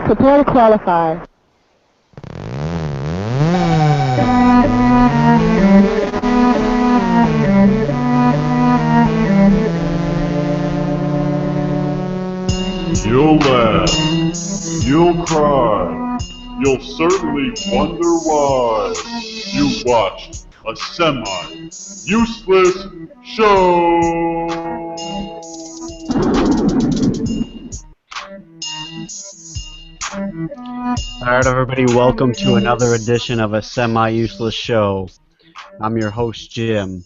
Prepare to qualify. You'll laugh, you'll cry, you'll certainly wonder why you watched a semi-useless show. Alright everybody, welcome to another edition of a semi-useless show. I'm your host Jim.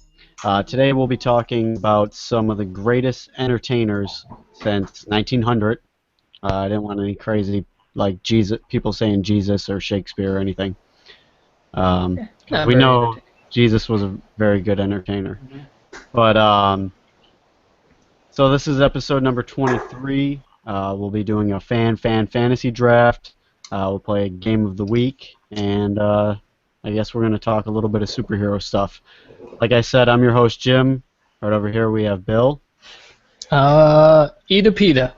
Today we'll be talking about some of the greatest entertainers since 1900. I didn't want any crazy like Jesus, people saying Jesus or Shakespeare or anything. We know Jesus was a very good entertainer. But so this is episode number 23. We'll be doing a fantasy draft. We'll play a game of the week, and I guess we're going to talk a little bit of superhero stuff. Like I said, I'm your host Jim. Right over here we have Bill. Eda Peta.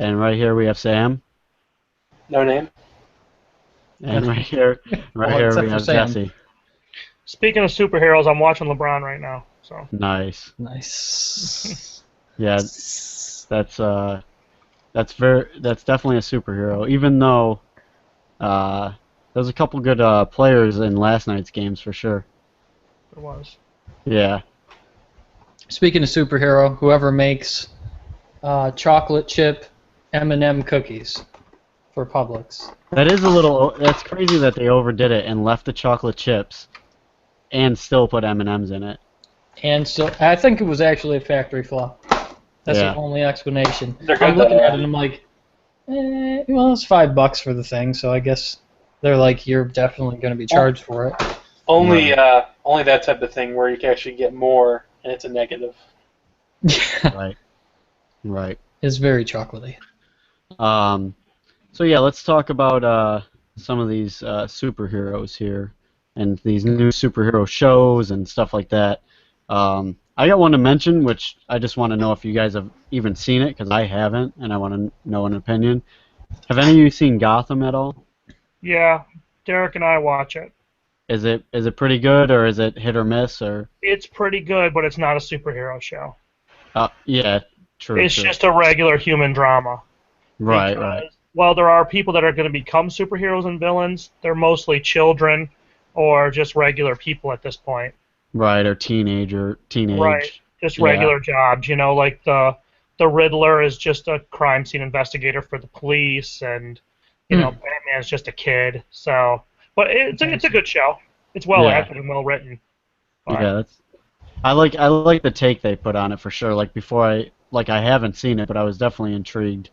And right here we have Sam. No name. And right here we have Jesse. Speaking of superheroes, I'm watching LeBron right now. So Nice. Yeah, that's definitely a superhero. Even though there's a couple good players in last night's games for sure. There was. Yeah. Speaking of superhero, whoever makes chocolate chip M&M cookies for Publix. That's crazy that they overdid it and left the chocolate chips and still put M&Ms in it. And so I think it was actually a factory flaw. That's Yeah. the only explanation. They're I'm good, looking though. at it and I'm like, well, it's $5 for the thing, so I guess they're like, you're definitely going to be charged for it. Only that type of thing where you can actually get more, and it's a negative. Right. It's very chocolatey. So yeah, let's talk about some of these superheroes here and these new superhero shows and stuff like that. I got one to mention, which I just want to know if you guys have even seen it, because I haven't, and I want to know an opinion. Have any of you seen Gotham at all? Yeah, Derek and I watch it. Is it pretty good, or is it hit or miss, or? It's pretty good, but it's not a superhero show. Yeah, true. It's just a regular human drama. Right. While there are people that are going to become superheroes and villains, they're mostly children or just regular people at this point. Right, or teenage. Right, just regular jobs. You know, like the Riddler is just a crime scene investigator for the police, and Batman's just a kid. So, but it's a good show. It's well acted and well written. Yeah, I like the take they put on it for sure. Like before I haven't seen it, but I was definitely intrigued,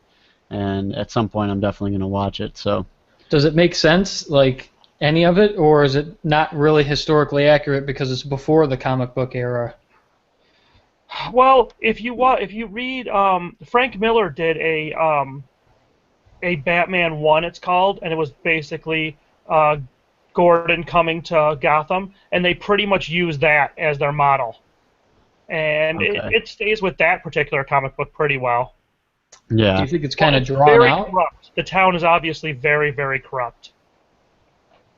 and at some point I'm definitely gonna watch it. So, Does it make sense, like any of it, or is it not really historically accurate because it's before the comic book era? Well, if you read, Frank Miller did a Batman 1, it's called, and it was basically Gordon coming to Gotham, and they pretty much use that as their model. And it stays with that particular comic book pretty well. Yeah. Do you think it's kind of It's drawn very out? corrupt. The town is obviously very, very corrupt.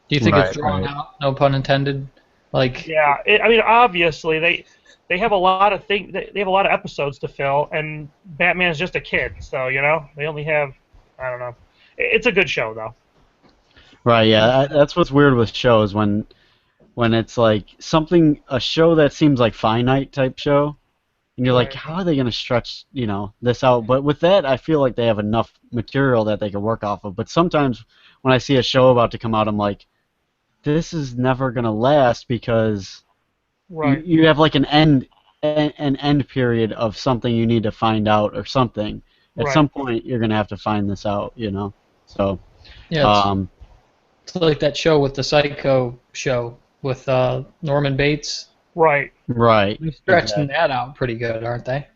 Do you think Right, it's drawn right. out? No pun intended. Like, Yeah, I mean, obviously they have a lot of they have a lot of episodes to fill, and Batman's just a kid, so they only have, I don't know. It's a good show though. Right, yeah, that's what's weird with shows when it's like a show that seems like finite type show, and you're like, Right. how are they going to stretch, this out? But with that, I feel like they have enough material that they can work off of. But sometimes when I see a show about to come out, I'm like, this is never going to last because Right. you have like an end period of something you need to find out or something. At Right. some point, you're going to have to find this out, So, yeah, it's like that show with the Psycho show with Norman Bates. Right. right. They're stretching that out pretty good, aren't they?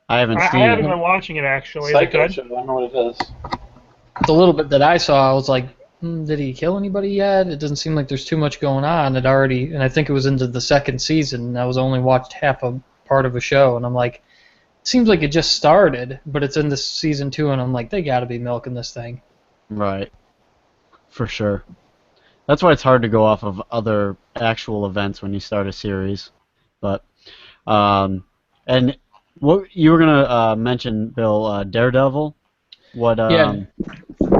I haven't I seen haven't it. been watching it actually. Is it Psycho good? show, I don't know what it is. The little bit that I saw, I was like, did he kill anybody yet? It doesn't seem like there's too much going on. And I think it was into the second season. And I was only watched half a part of a show, and I'm like, seems like it just started, but it's in this season 2, and I'm like, they got to be milking this thing. Right. For sure. That's why it's hard to go off of other actual events when you start a series. But, and what you were gonna mention, Bill, Daredevil. What? Yeah,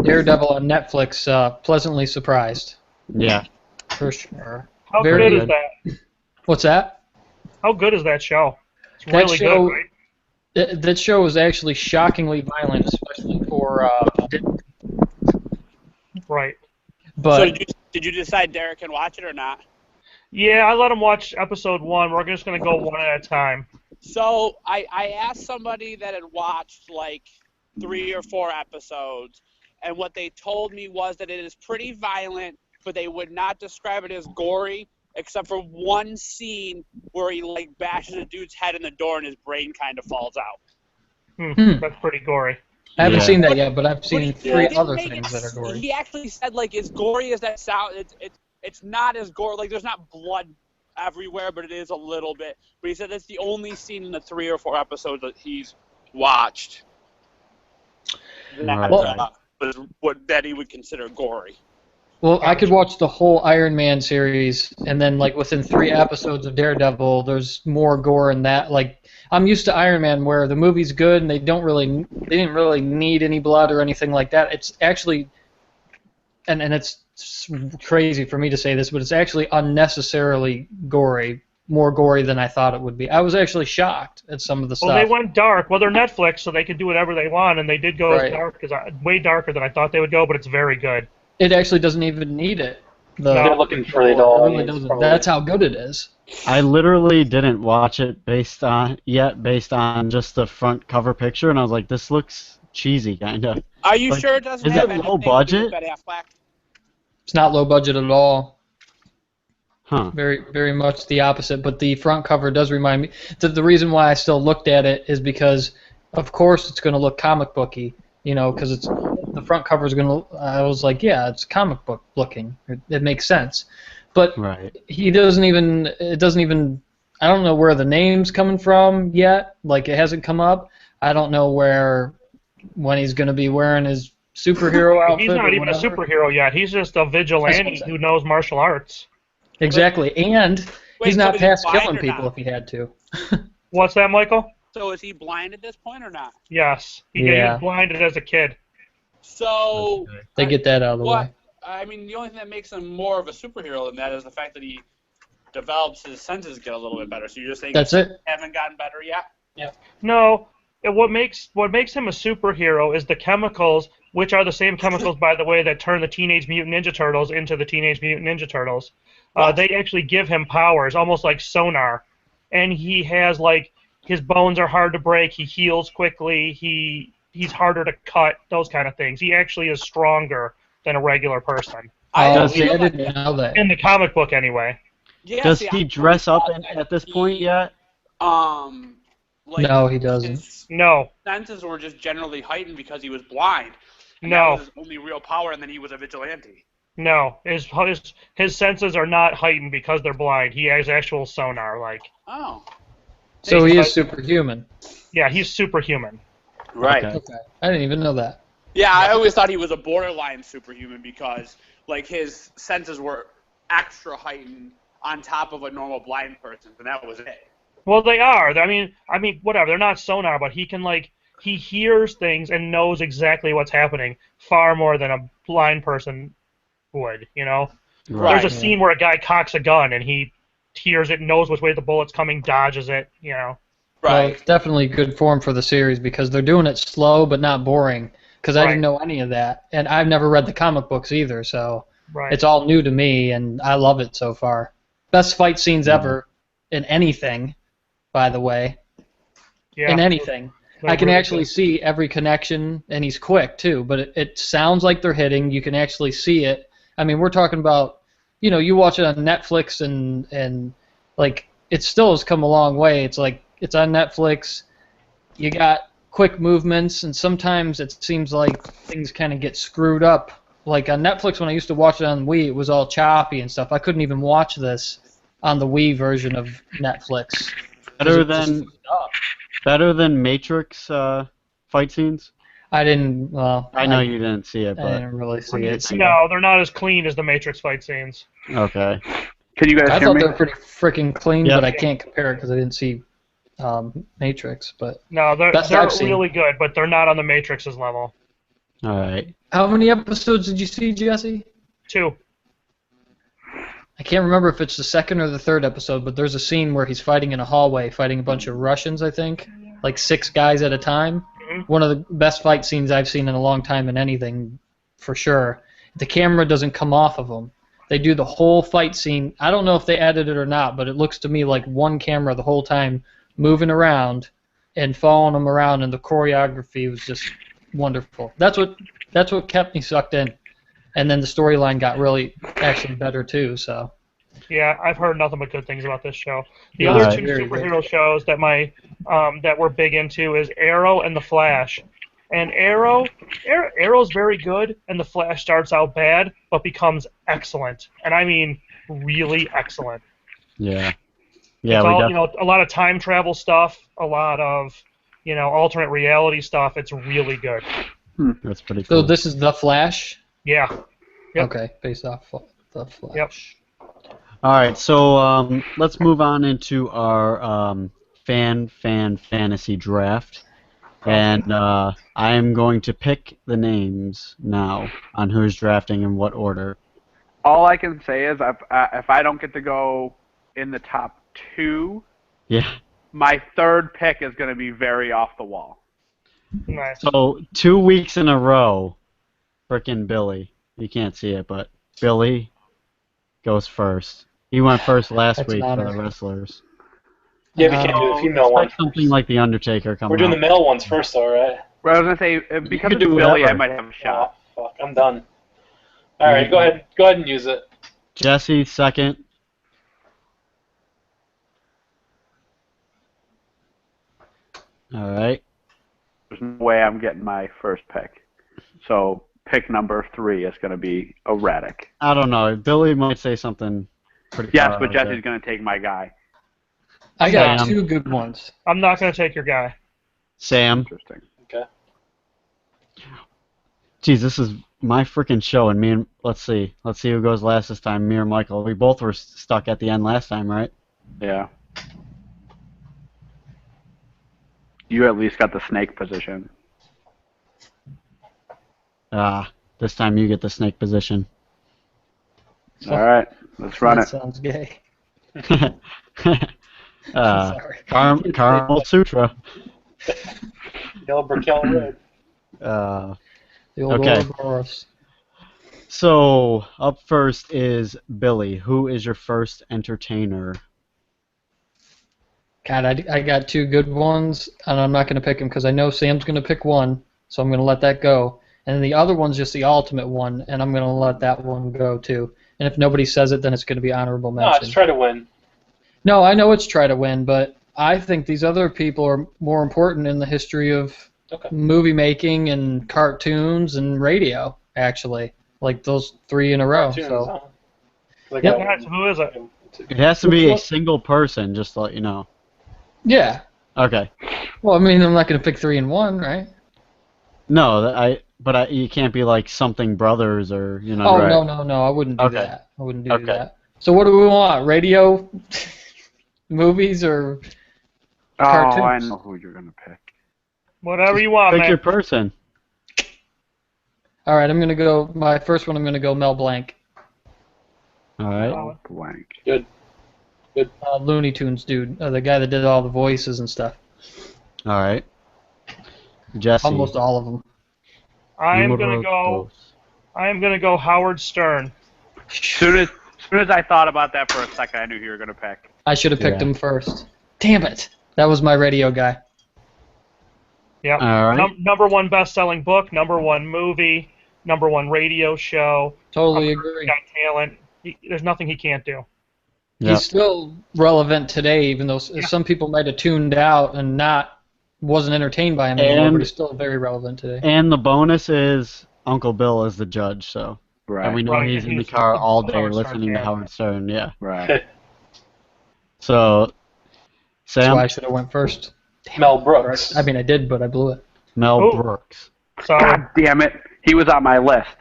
Daredevil on Netflix, pleasantly surprised. Yeah. For sure. How Very good is good. that? What's that? How good is that show? It's That really show- good, right? That show is actually shockingly violent, especially for Right. but So did you decide Derek can watch it or not? Yeah, I let him watch episode 1. We're just gonna go one at a time. So I asked somebody that had watched like 3 or 4 episodes, and what they told me was that it is pretty violent, but they would not describe it as gory, except for one scene where he like bashes a dude's head in the door and his brain kind of falls out. That's pretty gory. I haven't Yeah. seen that yet, but I've But seen he 3 didn't other make things it- that are gory. He actually said like as gory as that sound, it's not as gory. Like there's not blood everywhere, but it is a little bit. But he said that's the only scene in the 3 or 4 episodes that he's watched that was what Betty would consider gory. Well, I could watch the whole Iron Man series, and then like within 3 episodes of Daredevil, there's more gore in that. Like I'm used to Iron Man, where the movie's good and they didn't really need any blood or anything like that. It's actually, and it's crazy for me to say this, but it's actually unnecessarily gory, more gory than I thought it would be. I was actually shocked at some of the Well, stuff. they went dark. Well, they're Netflix, so they can do whatever they want, and they did go Right. as dark way darker than I thought they would go. But it's very good. It actually doesn't even need it. No. They're looking for the It doll. really doesn't. That's how good it is. I literally didn't watch it based on just the front cover picture, and I was like, this looks cheesy, kind of. Are you Like, sure it doesn't is have it anything low to do budget? with Ben Affleck? It's not low budget at all. Huh. Very, very much the opposite. But the front cover does remind me. The reason why I still looked at it is because, of course, it's going to look comic booky. You know, because it's the front cover is going to. I was like, yeah, it's comic book looking. It makes sense. But Right. he doesn't even. It doesn't even. I don't know where the name's coming from yet. Like it hasn't come up. I don't know when he's going to be wearing his superhero outfit. He's not or even a whatever. superhero yet. He's just a vigilante That's what I'm who knows martial arts. Exactly, and Wait, he's so not is he past blind killing or people not? if he had to. What's that, Michael? So is he blind at this point or not? Yes. He Yeah. was blinded as a kid. So They get that out of the way. what? I mean, the only thing that makes him more of a superhero than that is the fact that he develops his senses get a little bit better. So you're just saying That's his it. senses haven't gotten better yet? No. What makes him a superhero is the chemicals, which are the same chemicals, by the way, that turn the Teenage Mutant Ninja Turtles into the Teenage Mutant Ninja Turtles. They actually give him powers, almost like sonar. And he has, like, his bones are hard to break, he heals quickly, he's harder to cut, those kind of things. He actually is stronger than a regular person. Does See, he- I didn't know that. In the comic book, anyway. Yeah, Does see, he I dress thought up that at this he, point yet? Like, No, he doesn't. His No. senses were just generally heightened because he was blind. And No. That was his only real power, and then he was a vigilante. No. His senses are not heightened because they're blind. He has actual sonar, like. Oh. So he is superhuman. Yeah, he's superhuman. Right. Okay. Okay, I didn't even know that. Yeah, I always thought he was a borderline superhuman because, like, his senses were extra heightened on top of a normal blind person's, and that was it. Well, they are. I mean, whatever. They're not sonar, but he can, like, he hears things and knows exactly what's happening far more than a blind person would, you know? Right. There's a scene where a guy cocks a gun and he hears it, knows which way the bullet's coming, dodges it, you know? Well, it's definitely good form for the series because they're doing it slow but not boring. Because I didn't know any of that, and I've never read the comic books either, so it's all new to me, and I love it so far. Best fight scenes ever in anything, by the way. Yeah. In anything. They're I can really actually good. see every connection, and he's quick too. But it sounds like they're hitting. You can actually see it. I mean, we're talking about, you know, you watch it on Netflix, and like it still has come a long way. It's like it's on Netflix. You got quick movements, and sometimes it seems like things kind of get screwed up. Like on Netflix, when I used to watch it on Wii, it was all choppy and stuff. I couldn't even watch this on the Wii version of Netflix. Better than Better than Matrix fight scenes? I didn't. Well, I know you didn't see it, I but didn't really what do see you it. think? No, they're not as clean as the Matrix fight scenes. Okay. Can you guys I hear thought me? they were pretty freaking clean, Yep. but I can't compare it because I didn't see Matrix. But No, they're Best I've seen. really good, but they're not on the Matrix's level. All right. how many episodes did you see, Jesse? 2. I can't remember if it's the second or the third episode, but there's a scene where he's fighting in a hallway, fighting a bunch of Russians, I think, like 6 guys at a time. Mhm. One of the best fight scenes I've seen in a long time in anything, for sure. The camera doesn't come off of them. They do the whole fight scene. I don't know if they added it or not, but it looks to me like one camera the whole time moving around and following them around, and the choreography was just wonderful. That's what kept me sucked in. And then the storyline got really actually better too. So Yeah, I've heard nothing but good things about this show. The Yeah, other it's 2 very superhero shows that that we're big into is Arrow and The Flash. And Arrow's very good, and The Flash starts out bad, but becomes excellent. And I mean really excellent. Yeah. Yeah, It's we all, definitely. a lot of time travel stuff, a lot of, alternate reality stuff. It's really good. That's pretty so cool. this is The Flash. Yeah. Yep. Okay, based off The Flash. Yep. All right, so let's move on into our fantasy draft, and I am going to pick the names now on who's drafting in what order. All I can say is if I don't get to go in the top 2, Yeah. my third pick is going to be very off the wall. Nice. So 2 weeks in a row, frickin' Billy. You can't see it, but Billy goes first. He went first last That's week an for the honor. wrestlers. Yeah, we can't do the female one. Like something like the Undertaker coming We're doing out. the male ones first, though, right? Well, I was going to say, because could it's do Billy, whatever. I might have a shot. Oh, fuck, I'm done. All right, go ahead and use it. Jesse second. All right. There's no way I'm getting my first pick. So pick number 3 is going to be erratic. I don't know. Billy might say something pretty. Yes, far but out Jesse's there. going to take my guy. I got Sam. 2 good ones. I'm not going to take your guy. Sam. Interesting. Okay. Geez, this is my freaking show, and let's see who goes last this time. Me or Michael. We both were stuck at the end last time, right? Yeah. You at least got the snake position. This time you get the snake position. All right, let's run That it. sounds gay. Caramel Sorry. Sutra. Yellow Brickell Road. The old Okay. Ouroboros. So up first is Billy. Who is your first entertainer? God, I got 2 good ones, and I'm not going to pick them because I know Sam's going to pick one, so I'm going to let that go. And then the other one's just the ultimate one, and I'm going to let that one go too. And if nobody says it, then it's going to be honorable No, mention. let's try to win. No, I know it's try to win, but I think these other people are more important in the history of movie making and cartoons and radio, actually. Like those 3 in a row. Cartoons, So huh? Like Yep. Alright, so who is it? It has to be a single person, just to let you know. yeah. Okay. Well, I mean, I'm not going to pick 3 in 1, right? No, you can't be like something brothers or Oh, right. no, I wouldn't do Okay. that. I wouldn't do Okay. that. So what do we want? Radio, movies, or Oh, I cartoons? know who you're going to pick. Whatever you want, Pick man. your person. All right, I'm going to go, my first one, I'm going to go Mel Blanc. All right. Oh, blank. Good. Looney Tunes dude, the guy that did all the voices and stuff. All right. Jesse. Almost all of them. I am Número gonna go Howard Stern. As soon as I thought about that for a second, I knew who you were going to pick. I should have picked Yeah. him first. Damn it. That was my radio guy. Yep. All right. Number 1 best-selling book, number 1 movie, number 1 radio show. Totally agree. Got talent. There's nothing he can't do. Yep. He's still relevant today, even though some people might have tuned out and wasn't entertained by him anymore, And- but he's still very relevant today. And the bonus is Uncle Bill is the judge, so. Right. And we know Right, he's and in the he's car a all day Howard Stern listening to fan. Howard Stern, yeah. Right. So, That's why I Sam? should have went first. Mel Brooks. I mean, I did, but I blew it. Mel Oh. Brooks. Solid. God damn it. He was on my list.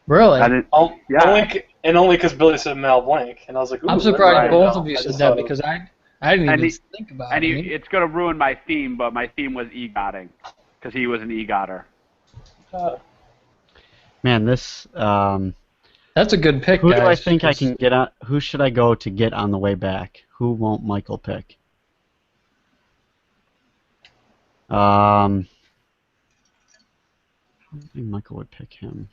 Really? I didn't. Yeah. Only because Billy said Mel Blanc, and I was like, ooh, I'm that's surprised right. both no, of you I said just that thought of- because I didn't And even he- think about And it. it's going to ruin my theme, but my theme was EGOTing. Because he was an EGOTer. Man, this. That's a good pick, Who guys. do I think I 'cause can get on? Who should I go to get on the way back? Who won't Michael pick? I think Michael would pick him.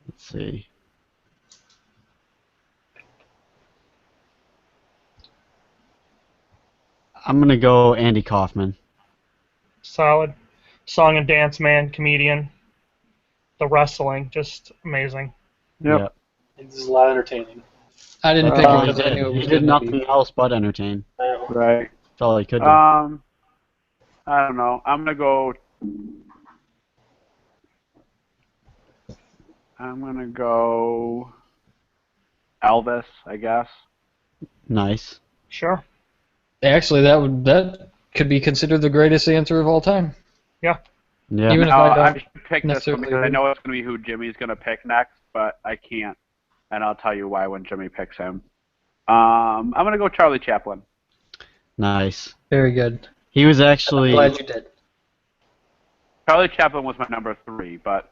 Let's see. I'm gonna go Andy Kaufman. Solid. Song and dance man, comedian. The wrestling, just amazing. Yep. This is a lot entertaining. I didn't That's pick all him he because I did. knew it He was did going to be. nothing else but entertain. Right. That's all he could do. I don't know. I'm going to go Elvis, I guess. Nice. Sure. Actually, that could be considered the greatest answer of all time. Yeah. Yeah. Even if No, I I don't should pick this one necessarily because I agree. know it's going to be who Jimmy's going to pick next, but I can't. And I'll tell you why when Jimmy picks him. I'm going to go Charlie Chaplin. Nice. Very good. He was I'm actually. glad you did. Charlie Chaplin was my number 3, but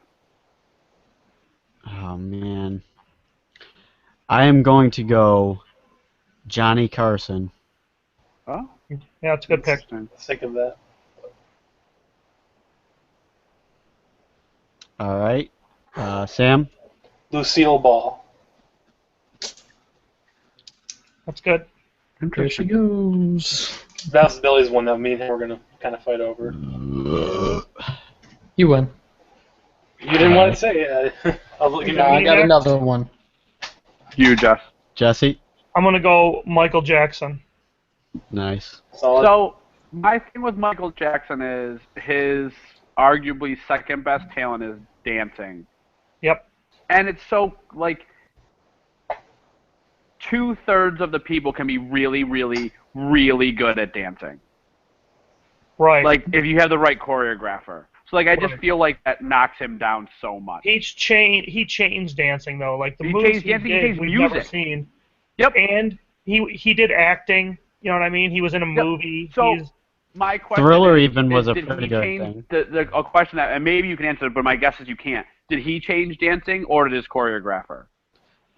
Oh man. I am going to go Johnny Carson. oh, Yeah, it's a good pick. interesting. Think of that. All right. Sam. Lucille Ball. That's good. Here she goes. That was Billy's one that me and him were gonna kind of fight over. You win. You didn't want to say it. I got another one. You, Jeff. Jesse. I'm going to go Michael Jackson. Nice. Solid. So, my thing with Michael Jackson is his arguably second best talent is dancing. Yep. And it's so, like, 2/3 of the people can be really, really, really good at dancing. Right. Like, if you have the right choreographer. So, like, I just Right. feel like that knocks him down so much. he changed dancing though. Like the He moves changed he dancing, he did, changed we've never music. seen. Yep. And he did acting. You know what I mean? He was in a movie. So, He's my question Thriller is, even was a did pretty he good change thing. a question that, and maybe you can answer it, but my guess is you can't. Did he change dancing, or did his choreographer?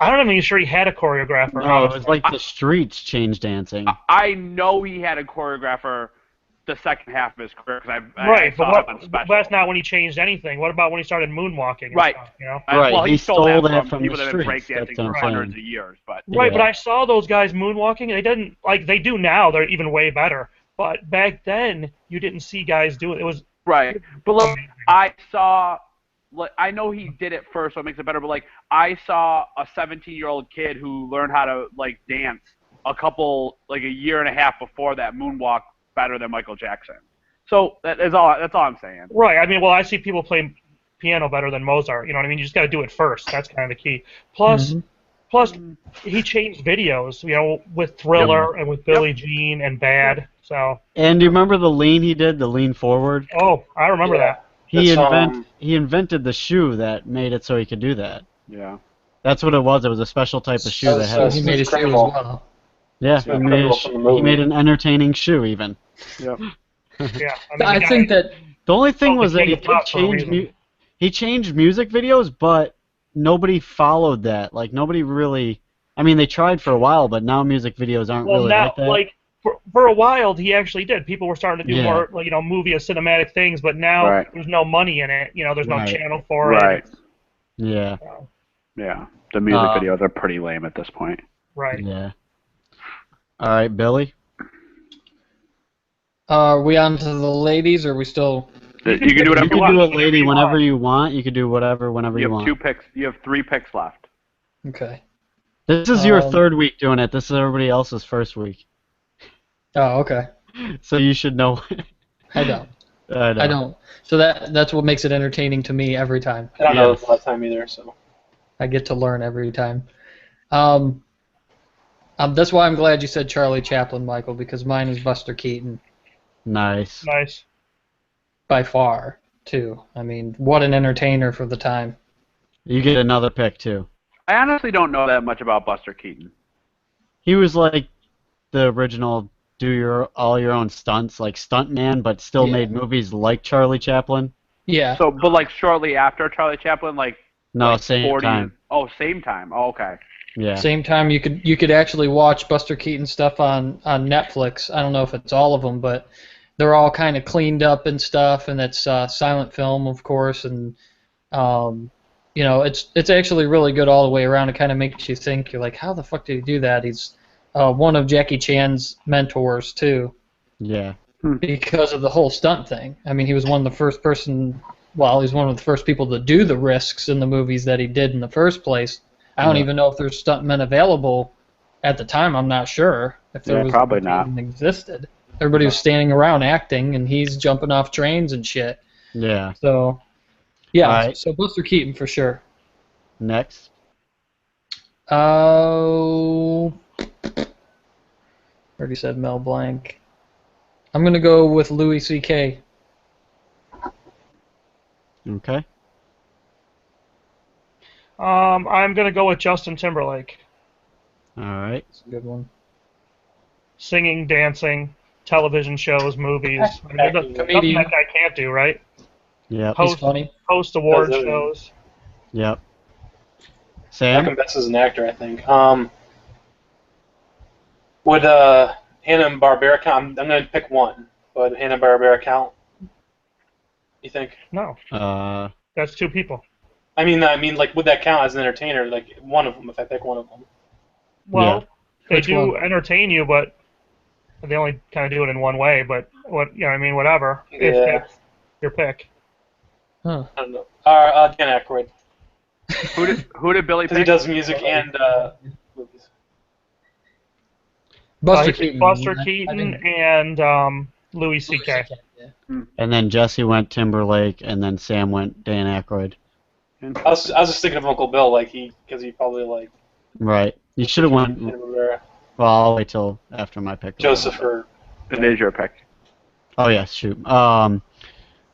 I don't even sure he had a choreographer. No, it honestly. was like the streets changed dancing. I know he had a choreographer the second half of his career because I Right, saw but him on special. that's not when he changed anything. What about when he started moonwalking? And Right. Stuff, you know. Right, Well, he stole stole that that from people the that have been streets, breakdancing that's what I'm for saying. hundreds of years. But Right, Yeah. but I saw those guys moonwalking, and they didn't like they do now. They're even way better. But back then, you didn't see guys do it. It was right, but look, I saw. Like, I know he did it first, so it makes it better. But like, I saw a 17-year-old kid who learned how to like dance a year and a half before that moonwalk better than Michael Jackson. So that's all I'm saying. right. I mean, well, I see people play piano better than Mozart. You know what I mean? You just got to do it first. That's kind of the key. Plus, he changed videos. You know, with Thriller and with Billie Jean and Bad. So. And do you remember the lean he did, the lean forward? Oh, I remember Yeah. that. He invented the shoe that made it so he could do that. Yeah. That's what it was. It was a special type of shoe that had. He made a shoe as Criminal. well. Yeah, Smooth he made, Criminal from the movie. he made an entertaining shoe even. Yep. Yeah. I think that The only thing Oh, was the that king he of did pop for a change. reason. He changed music videos, but nobody followed that. Like nobody really. I mean, they tried for a while, but now music videos aren't Well, really now, like that. like for a while, he actually did. People were starting to do Yeah. more, like, movie or cinematic things, but now Right. there's no money in it. You know, there's no Right. channel for Right. it. Yeah, So, Yeah. The music Uh, videos are pretty lame at this point. right. yeah. All right, Billy. are we on to the ladies, or are we still? You can do whatever You can want. do a lady whenever you want. You can do whatever whenever You you have want. 2 picks. You have 3 picks left. Okay. This is your Um, third week doing it. This is everybody else's first week, Oh, okay. so you should know. I don't. I know. I don't. So that's what makes it entertaining to me every time. I don't know Yes. the last time either, so. I get to learn every time. That's why I'm glad you said Charlie Chaplin, Michael, because mine is Buster Keaton. Nice. Nice. by far, too. I mean, what an entertainer for the time. You get another pick too. I honestly don't know that much about Buster Keaton. He was like the original all your own stunts, like stuntman, but still Yeah. made movies like Charlie Chaplin. Yeah. So, but like shortly after Charlie Chaplin, like No, like same 40 time. Oh, same time. Oh, okay. Yeah. Same time, you could actually watch Buster Keaton stuff on Netflix. I don't know if it's all of them, but they're all kind of cleaned up and stuff, and it's silent film, of course, and it's actually really good all the way around. It kind of makes you think. You're like, how the fuck did he do that? He's one of Jackie Chan's mentors too, Yeah. because of the whole stunt thing. I mean, he was one of the first he's one of the first people to do the risks in the movies that he did in the first place. I don't even know if there's stuntmen available at the time. I'm not sure if there was probably not. even existed. Everybody was standing around acting, and he's jumping off trains and shit. Yeah. So, yeah. All right. So Buster Keaton for sure. Next. Already said Mel Blanc. I'm gonna go with Louis C.K. Okay. I'm gonna go with Justin Timberlake. All right. That's a good one. Singing, dancing, television shows, movies. I mean, there's nothing Comedian. that guy can't do, right? Yep. He's funny. Host award Does it. shows. Yep. Malcolm Sam. Best is an actor, I think. Would Hanna-Barbera count? I'm going to pick one. Would Hanna-Barbera count? You think? No, Uh. that's two people. I mean, like, would that count as an entertainer? Like, one of them, if I pick one of them. Well, they Which do one? entertain you, but they only kind of do it in one way. But whatever. If Yeah. that's your pick. Huh. I don't know. Dan Aykroyd. Who did Billy Because he pick? does music and movies. Buster Keaton. Buster I Keaton think- and Louis C.K. Yeah. And then Jesse went Timberlake, and then Sam went Dan Aykroyd. I was just thinking of Uncle Bill, because he probably like Right. You should have went. Hanna-Barbera. Well, I'll wait till after my pick. Joseph or It is your pick. Oh yes, shoot.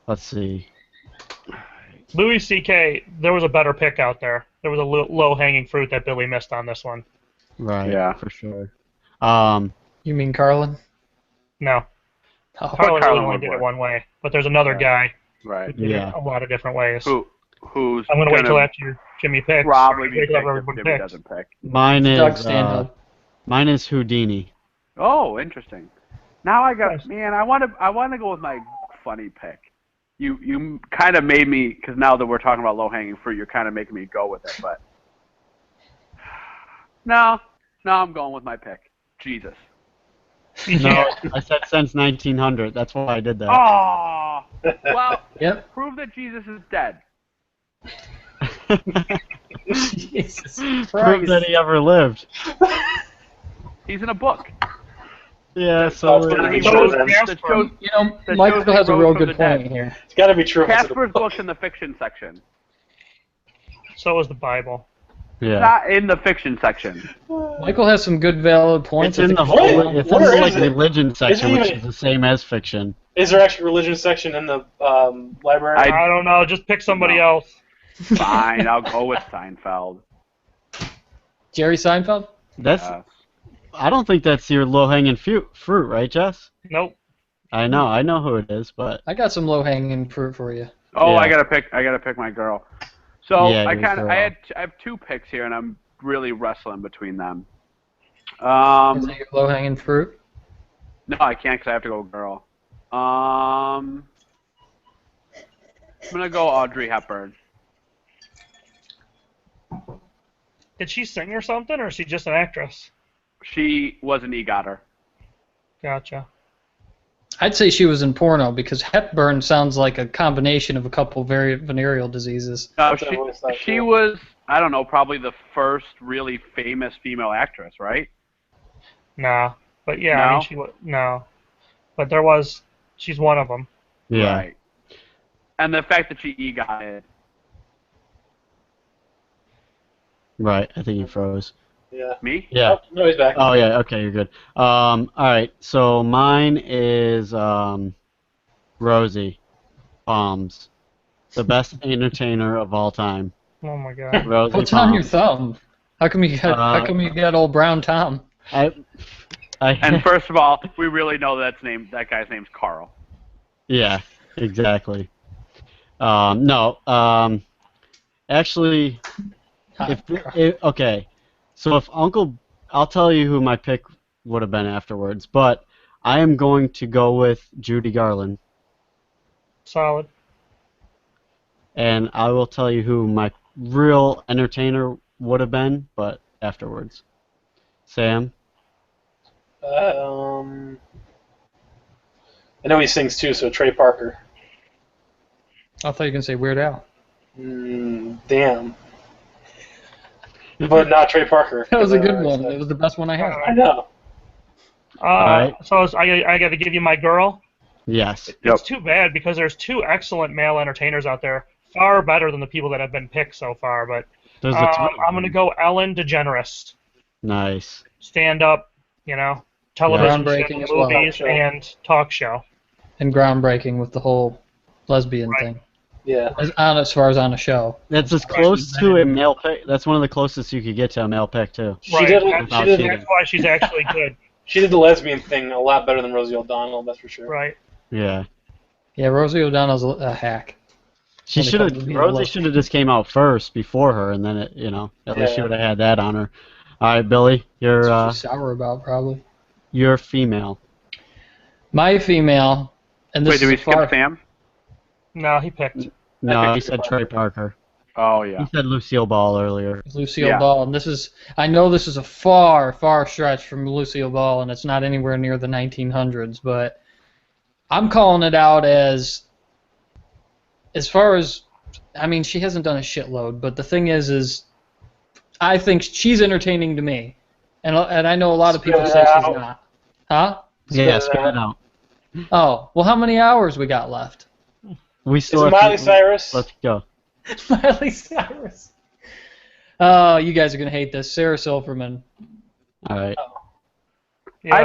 Let's see. Louis C.K. There was a better pick out there. There was a low-hanging fruit that Billy missed on this one. Right. Yeah. For sure. You mean Carlin? No, Oh, Carlin really Carlin only would did work. it one way, but there's another guy Right. who did Yeah. it a lot of different ways. Who's I'm gonna wait till after Jimmy picks. probably be Wait till picked if everybody Jimmy picks. doesn't pick. mine Doug is Stanhope. mine is Houdini. Oh, interesting. Now I got Nice. man. I want to go with my funny pick. You kind of made me, because now that we're talking about low hanging fruit, you're kind of making me go with it. But no, I'm going with my pick. Jesus. No, I said since 1900. That's why I did that. Oh, well, Yep. prove that Jesus is dead. Jesus Prove Christ. that he ever lived. He's in a book. Yeah. So it's So. gonna be So true is then. Casper. That shows You know, That Michael shows has a he real rose from good the dead. point here. It's got to be true. Casper's book's in the fiction section. So is the Bible. Yeah. Not in the fiction section. Michael has some good valid points. It's in the I think whole. It's in Where the is it? religion section, Isn't which even- is the same as fiction. Is there actually a religion section in the library? I don't know. Just pick somebody No. else. Fine, I'll go with Seinfeld. Jerry Seinfeld? That's. Uh, I don't think that's your low-hanging fruit, right, Jess? Nope. I know who it is, but I got some low-hanging fruit for you. oh, Yeah. I gotta pick my girl. So Yeah, I your kind of girl. I have two picks here, and I'm really wrestling between them. Is it your low-hanging fruit? No, I can't because I have to go girl. I'm gonna go Audrey Hepburn. Did she sing or something, or is she just an actress? She was an EGOTer. Gotcha. I'd say she was in porno because Hepburn sounds like a combination of a couple very venereal diseases. No, That's what I always thought, she too. was, I don't know, probably the first really famous female actress, right? Nah. But yeah, I No? mean, she was no. But there was. She's one of them. yeah. Right. And the fact that she EGOTed. Right. I think he froze. Yeah. Me? Yeah. Oh, no, he's back. Oh yeah. Okay, you're good. All right. So mine is Rosie Palms, the best entertainer of all time. Oh my god. Rosie What's on your Palms. thumb? How come you got old brown Tom? I And first of all, we really know that guy's name's Carl. Yeah, exactly. No. Actually, okay. So if I'll tell you who my pick would have been afterwards, but I am going to go with Judy Garland, Solid. and I will tell you who my real entertainer would have been, but afterwards. Sam? I know he sings too, so Trey Parker. I thought you were gonna say Weird Al. Damn. But not Trey Parker. That was a good one. It was the best one I had. I know. Alright. So I got to give you my girl. Yes. It's too bad because there's two excellent male entertainers out there, far better than the people that have been picked so far. But There's a ton of I'm going to go Ellen DeGeneres. Nice. Stand up, television, Groundbreaking show, as well. movies, and talk show. And groundbreaking with the whole lesbian thing. Yeah. As far as on a show. That's as close to a male pick. That's one of the closest you could get to a male pick too. She did. That's why she's actually good. She did the lesbian thing a lot better than Rosie O'Donnell. That's for sure. Right. Yeah. Yeah, Rosie O'Donnell's a hack. Rosie should have just came out first before her, and then at least she would have had that on her. All right, Billy, That's what she's sour about probably. You're female. My female, and this Wait, did we is skip Sam? No, he picked. No, he said Trey Parker. Oh yeah. He said Lucille Ball earlier. Lucille Ball, and I know this is a far, far stretch from Lucille Ball, and it's not anywhere near the 1900s, but I'm calling it out as far as, I mean, she hasn't done a shitload, but the thing is I think she's entertaining to me, and I know a lot of people say she's not. Huh? Yeah, spit it out. Oh, well, how many hours we got left? We still have Miley Cyrus. Let's go. Miley Cyrus. Oh, you guys are gonna hate this. Sarah Silverman. All right. Yeah, I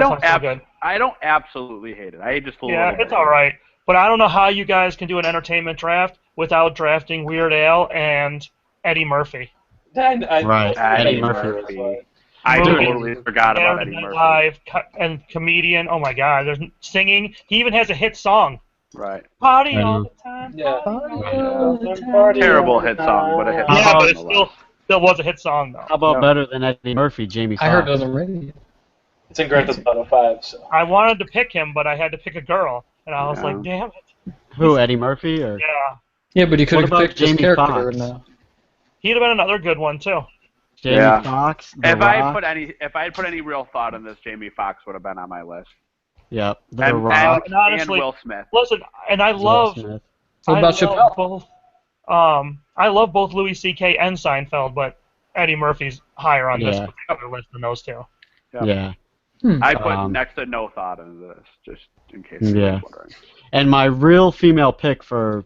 don't absolutely hate it. I just it's all right. But I don't know how you guys can do an entertainment draft without drafting Weird Al and Eddie Murphy. Eddie Murphy. I totally forgot about Eddie Murphy. Live and comedian. Oh my God, there's singing. He even has a hit song. Right. Party all the time. Yeah. Terrible hit song, but a hit song. Yeah, but it still was a hit song though. How about better than Eddie Murphy, Jamie Foxx? I heard it on the radio. It's in Grand Theft Auto 5. So. I wanted to pick him, but I had to pick a girl, and I was like, damn it. Who, Eddie Murphy or? Yeah. Yeah, but he could have picked Jamie his character. Foxx? He'd have been another good one too. Jamie Foxx. If I had put any real thought in this, Jamie Foxx would have been on my list. Yep. And honestly, Will Smith. Listen, and I love. What about Chappelle? Both, I love both Louis C.K. and Seinfeld, but Eddie Murphy's higher on this particular list than those two. Yeah. I put next to no thought into this, just in case you were wondering. And my real female pick for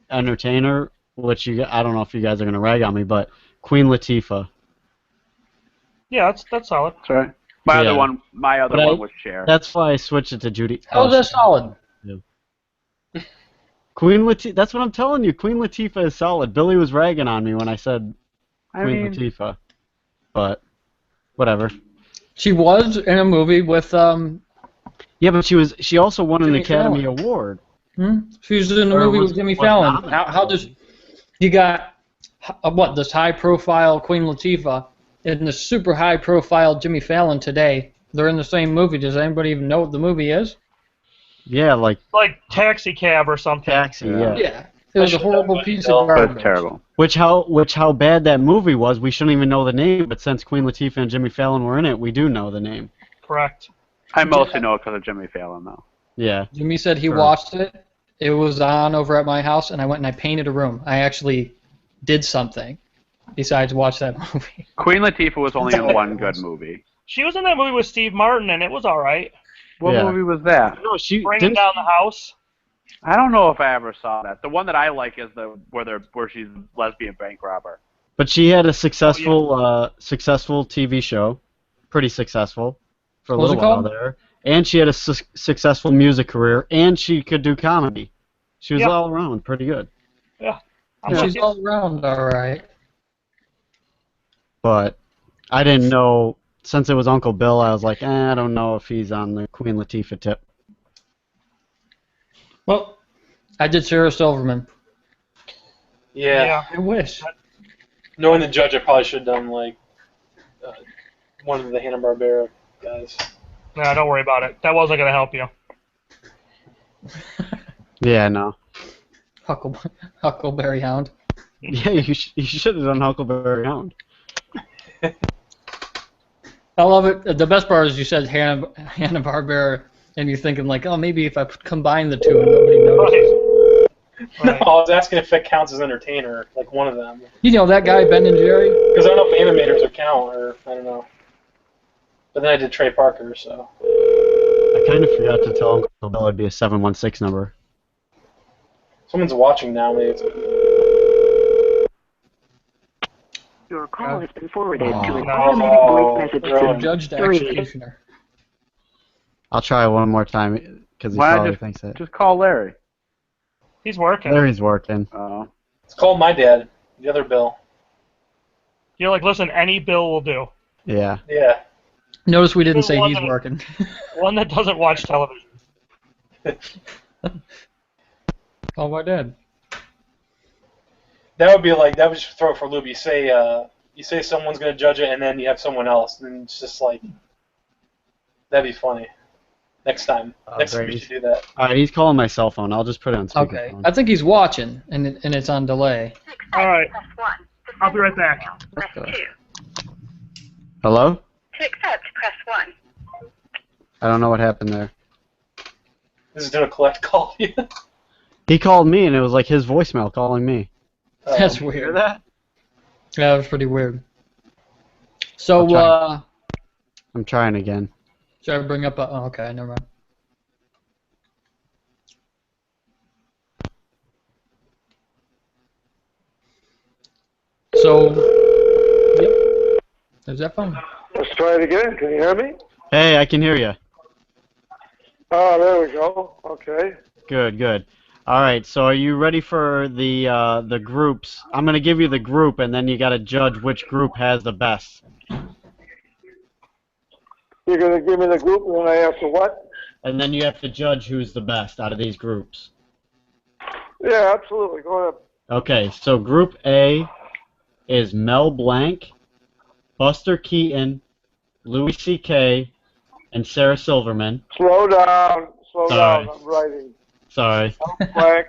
entertainer, which I don't know if you guys are gonna rag on me, but Queen Latifah. Yeah, that's solid. That's right. My other one was Cher. That's why I switched it to Judy. Oh, that's solid. Yeah. Queen Latifah. That's what I'm telling you. Queen Latifah is solid. Billy was ragging on me when I said Queen Latifah, but whatever. She was in a movie with Yeah, but she also won an Academy Award. She was in a movie with Jimmy Fallon. How does you got this high-profile Queen Latifah and the super high-profile Jimmy Fallon today? They're in the same movie. Does anybody even know what the movie is? Yeah, like Taxi Cab or something. Taxi, yeah. Yeah, it was a horrible piece of garbage. Terrible. Which how bad that movie was, we shouldn't even know the name. But since Queen Latifah and Jimmy Fallon were in it, we do know the name. Correct. I mostly know it because of Jimmy Fallon, though. Yeah. Jimmy said he watched it. It was on over at my house, and I went and I painted a room. I actually did something besides watch that movie. Queen Latifah was only in one good movie. She was in that movie with Steve Martin, and it was all right. What movie was that? No, Bringing Down the House. I don't know if I ever saw that. The one that I like is where she's a lesbian bank robber. But she had a successful TV show, pretty successful for a What was little it while called? there, and she had a successful music career, and she could do comedy. She was Yeah. all around pretty good. Yeah. I'm Yeah. with She's you. all around all right. But I didn't know, since it was Uncle Bill, I was like, I don't know if he's on the Queen Latifah tip. Well, I did Sarah Silverman. Yeah. I wish. Knowing the judge, I probably should have done like one of the Hanna-Barbera guys. Nah, don't worry about it. That wasn't gonna help you. Yeah, no. Huckleberry Hound. Yeah, you should have done Huckleberry Hound. I love it. The best part is you said Hanna-Barbera, and you're thinking like, oh, maybe if I combine the two, nobody notices. Right. No, I was asking if it counts as entertainer, like one of them. You know that guy, Ben and Jerry? Because I don't know if animators would count, or I don't know. But then I did Trey Parker, so. I kind of forgot to tell Uncle Bill it'd be a 716 number. Someone's watching now, maybe. Your call has been forwarded to an No. automatic voice message Right. From system. Judge to 3. Executioner. I'll try one more time because he Why probably thinks that. just call Larry? He's working. Larry's working. Oh. It's called my dad, the other Bill. You're like, listen, any bill will do. Yeah. Yeah. Notice we didn't say he's working. One that doesn't watch television. Oh, my dad. That would be like, that would just throw it for loop. You say someone's going to judge it, and then you have someone else, and it's just like, that'd be funny. Next time. Next time we great. should do that. All right, he's calling my cell phone. I'll just put it on speakerphone. Okay. I think he's watching, and it's on delay. All right. I'll be right back. Press 2. Hello? To accept, press 1. I don't know what happened there. This is doing a collect call. He called me, and it was like his voicemail calling me. That's Hear weird. that? Yeah, that was pretty weird. So, I'll try. I'm trying again. should I bring up a... Oh, okay, never mind. So, yep. There's that phone. Let's try it again. Can you hear me? Hey, I can hear you. Oh, there we go. Okay. Good, good. All right, so are you ready for the groups? I'm going to give you the group, and then you got to judge which group has the best. You're going to give me the group, and then I ask for what? And then you have to judge who's the best out of these groups. Yeah, absolutely. Go ahead. Okay, so Group A is Mel Blanc, Buster Keaton, Louis C.K., and Sarah Silverman. Slow down. Slow Sorry. down. I'm writing. Sorry. Frank,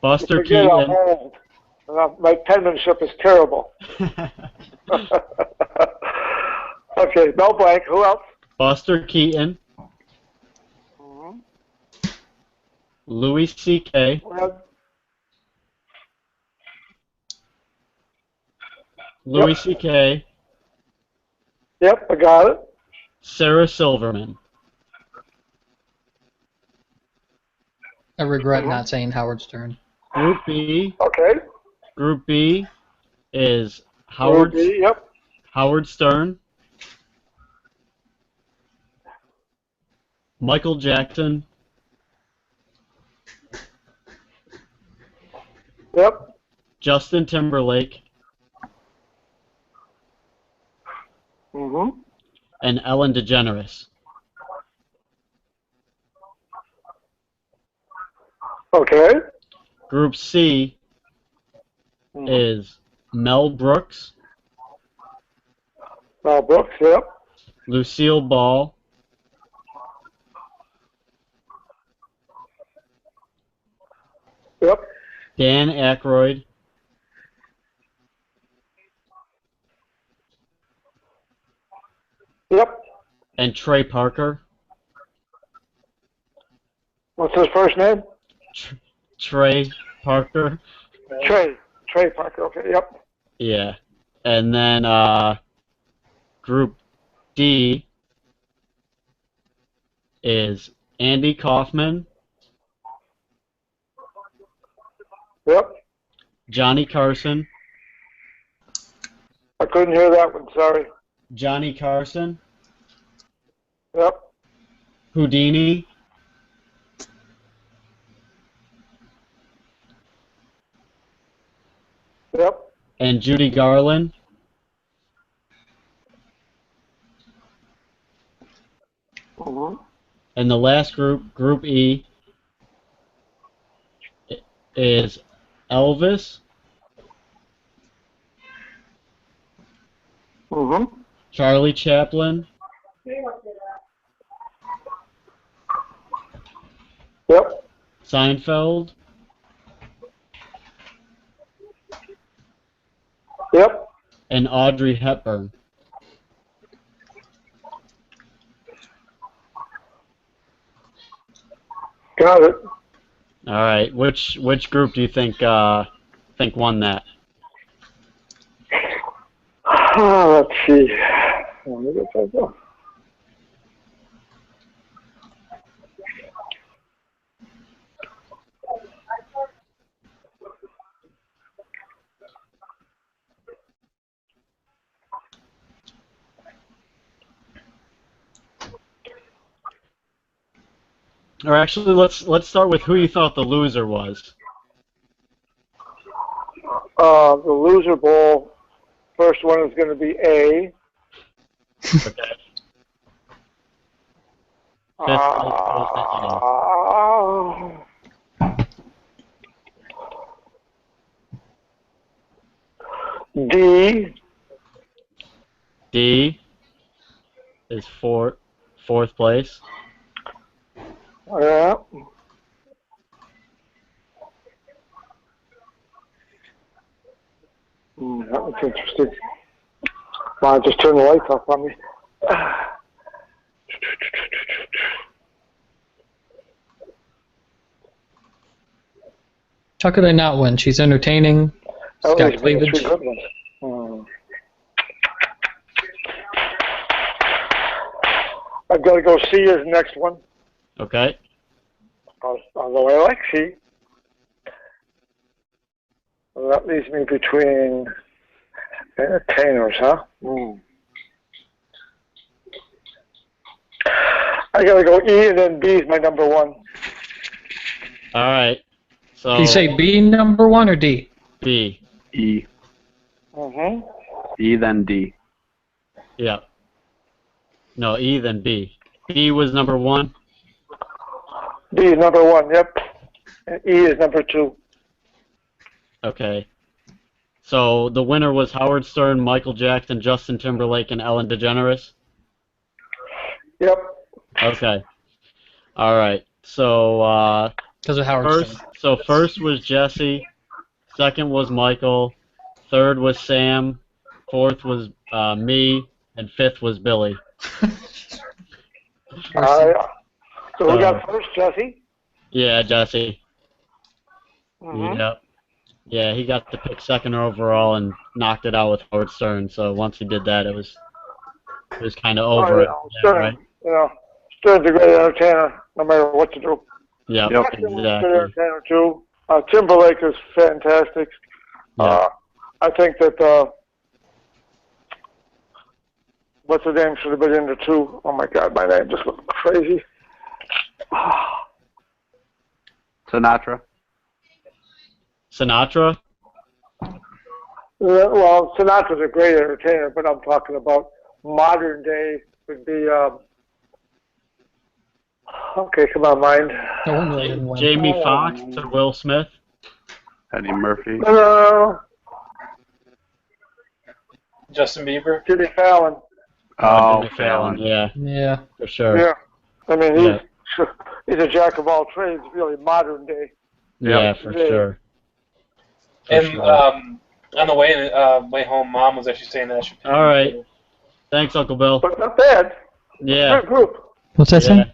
Buster forget I'm Keaton. old. My penmanship is terrible. Okay, Mel Blanc. Who else? Buster Keaton, Mhm. Louis C.K., Go ahead. Louis C.K., Yep, I got it. Sarah Silverman. I regret not saying Howard Stern. Group B. Okay. Group B is Howard Ruby, yep. Howard Stern, Michael Jackson, Yep. Justin Timberlake, Mm-hmm. and Ellen DeGeneres. Okay. Group C Mhm. is Mel Brooks, Mel Brooks, yep. Lucille Ball, Yep. Dan Aykroyd, Yep. and Trey Parker. What's his first name? Trey Parker. Trey. Trey Parker, okay, yep. Yeah. And then Group D is Andy Kaufman, Yep. Johnny Carson, I couldn't hear that one, sorry. Johnny Carson, Yep, Houdini, yep. and Judy Garland. Mm-hmm. And the last group, Group E, is Elvis, Mm-hmm. Charlie Chaplin, Yep. Seinfeld, Yep. and Audrey Hepburn. Got it. All right, which group do you think won that? Let's see. Let me get that down. Or actually, let's start with who you thought the loser was. The loser bowl. First one is going to be A. Okay. Fifth goes to A. D. D is fourth place. Yeah. That was interesting. Well, just turn the lights off on me. How could I not win? She's entertaining. She's got cleavage. Three good ones. I've got to go C as the next one. Okay. Although I like C. Well, that leaves me between entertainers, huh? I gotta go E and then B is my number one. All right. So. Did you say B number one or D? B. E. Mm-hmm. E then D. Yeah. No, E then B. B was number one. B is number one, yep. And E is number two. Okay. So the winner was Howard Stern, Michael Jackson, Justin Timberlake, and Ellen DeGeneres? Yep. Okay. All right. So because of Howard Stern. So first was Jesse, second was Michael, third was Sam, fourth was me, and fifth was Billy. So who got first, Jesse? Yeah, Jesse. Mm-hmm. Yep. Yeah, he got to pick second overall and knocked it out with Howard Stern. So once he did that, it was kind of over. Stern, right? You know, Stern's a great entertainer, no matter what you do. Yep, Jackson was a exactly. good entertainer too. Timberlake is fantastic. Yeah. I think that what's the name should have been in the two. Oh my God, my name just went crazy. Sinatra. Sinatra? Well, Sinatra's a great entertainer, but I'm talking about modern day would be. Okay, come on, mind. No one really didn't win. Jamie Foxx to Will Smith. Eddie Murphy. No. Justin Bieber. Jimmy Fallon. Oh, Jimmy Fallon. Yeah, Yeah. for sure. Yeah. I mean, Yeah. he's a jack of all trades, really modern day. Yeah, for sure. For And sure. on the way home, Mom was actually saying that I should. All right. Thanks, Uncle Bill. But not bad. Yeah. Good group. What's that saying?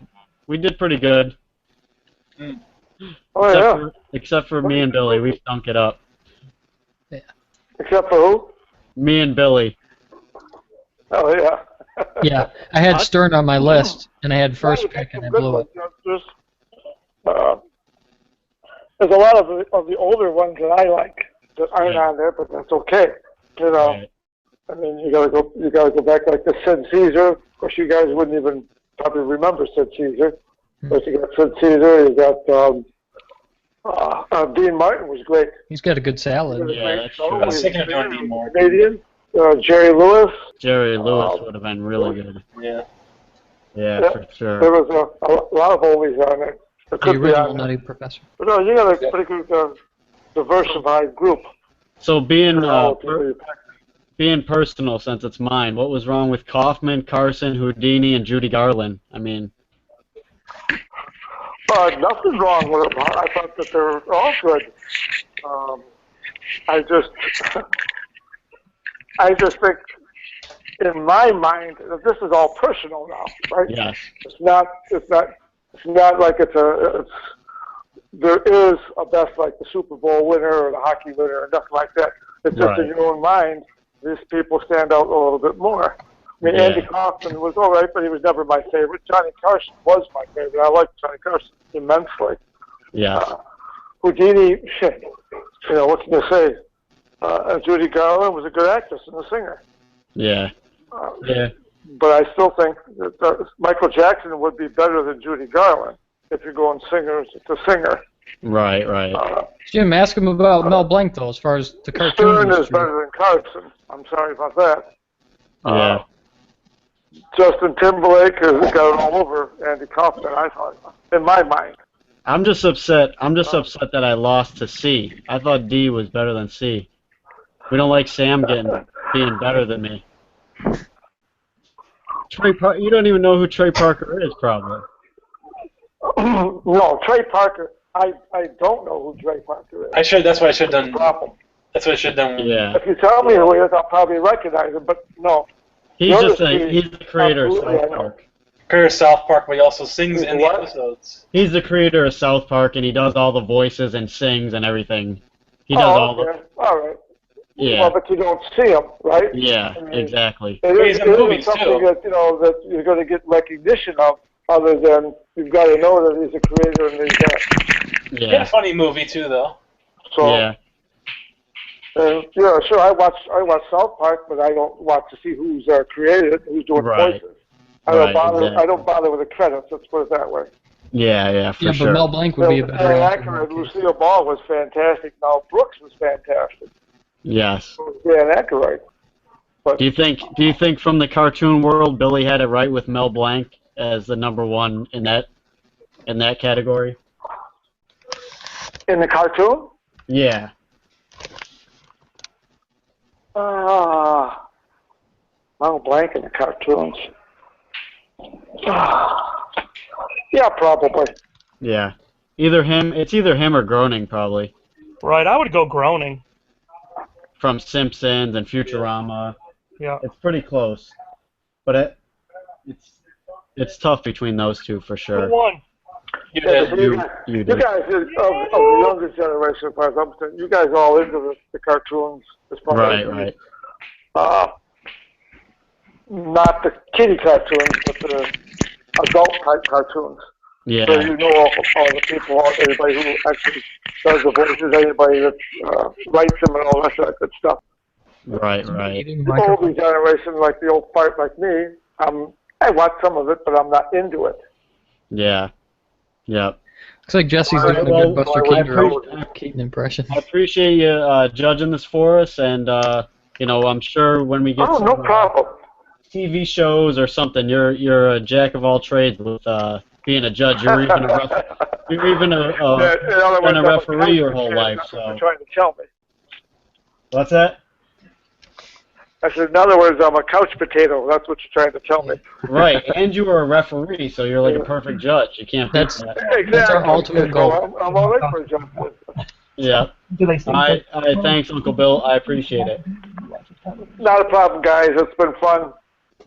We did pretty good. Oh, Except for me and Billy. We stunk it up. Yeah. Except for who? Me and Billy. Oh, yeah. Yeah, I had Stern on my list, and I had first pick, and I blew it. There's a lot of the older ones that I like that aren't on there, but that's okay. You know. Right. I mean, you gotta go back like the Sid Caesar. Of course, you guys wouldn't even probably remember Sid Caesar. But you got Sid Caesar. You got Dean Martin was great. He's got a good salad. Yeah, that's true. I was thinking of doing Dean Martin. Canadian. Jerry Lewis. Jerry Lewis would have been really good. Yeah. Yeah, for sure. There was a lot of oldies on it. The original Nutty Professor. But no, you got a pretty good diversified group. So being personal, since it's mine, what was wrong with Kaufman, Carson, Houdini, and Judy Garland? I mean, nothing wrong with them. I thought that they were all good. I just think, in my mind, this is all personal now, right? yes. It's not like there is a best like the Super Bowl winner or the hockey winner or nothing like that. It's just in your own mind, these people stand out a little bit more. I mean, Andy Kaufman was all right, but he was never my favorite. Johnny Carson was my favorite. I liked Johnny Carson immensely. Yeah. Houdini, what can you say? Judy Garland was a good actress and a singer. Yeah. But I still think that Michael Jackson would be better than Judy Garland if you're going singer to singer. Right, right. Jim, ask him about Mel Blanc, though, as far as the cartoon Stern is industry. better than Carson. I'm sorry about that. Yeah. Justin Timberlake has got it all over Andy Kaufman, I thought, in my mind. I'm just upset that I lost to C. I thought D was better than C. We don't like Sam being better than me. You don't even know who Trey Parker is, probably. No, Trey Parker. I don't know who Trey Parker is. That's what I should have done. Problem. That's what I should have done. Yeah. If you tell me who he is, I'll probably recognize him, but no. He's the creator of South Park. Creator of South Park, but he also sings in the episodes. He's the creator of South Park, and he does all the voices and sings and everything. He does all the... All right. Yeah. Well, but you don't see him, right? Yeah, exactly. He's in movies, something too. that you're going to get recognition of, other than you've got to know that he's a creator and he's that. Yeah. A funny movie, too, though. So, yeah. Sure, I watch South Park, but I don't watch to see who's created, who's doing voices. I don't bother with the credits, let's put it that way. Yeah, for sure. But Mel Blanc would be a better actor. Lucille Ball was fantastic. Mel Brooks was fantastic. Yes. Yeah, Aykroyd. But Do you think from the cartoon world, Billy had it right with Mel Blanc as the number one in that category? In the cartoon? Yeah. Mel Blanc in the cartoons. Yeah, probably. Yeah. It's either him or Groening, probably. Right, I would go Groening. From Simpsons and Futurama. Yeah. It's pretty close. But it's tough between those two, for sure. Who won? You did. You guys of the younger generation, as far as I'm concerned, you guys are all into the cartoons. As far right. Not the kiddie cartoons, but the adult-type cartoons. Yeah. So you know all the people, everybody who actually does the voices, anybody that writes them and all that good stuff. Right. The older generation, like the old part like me, I watch some of it, but I'm not into it. Yeah. Yep. Looks like Jesse's doing a good Buster Keaton impression. I appreciate you judging this for us, and I'm sure when we get no problem. TV shows or something, you're a jack of all trades with being a judge. You're even a referee your whole life. So you're trying to tell me. What's that? I said, in other words, I'm a couch potato. That's what you're trying to tell me. Right, and you were a referee, so you're like a perfect judge. You can't beat that. Exactly. That's our ultimate goal. I'm all right for a judge. Yeah. Thanks, Uncle Bill. I appreciate it. Not a problem, guys. It's been fun.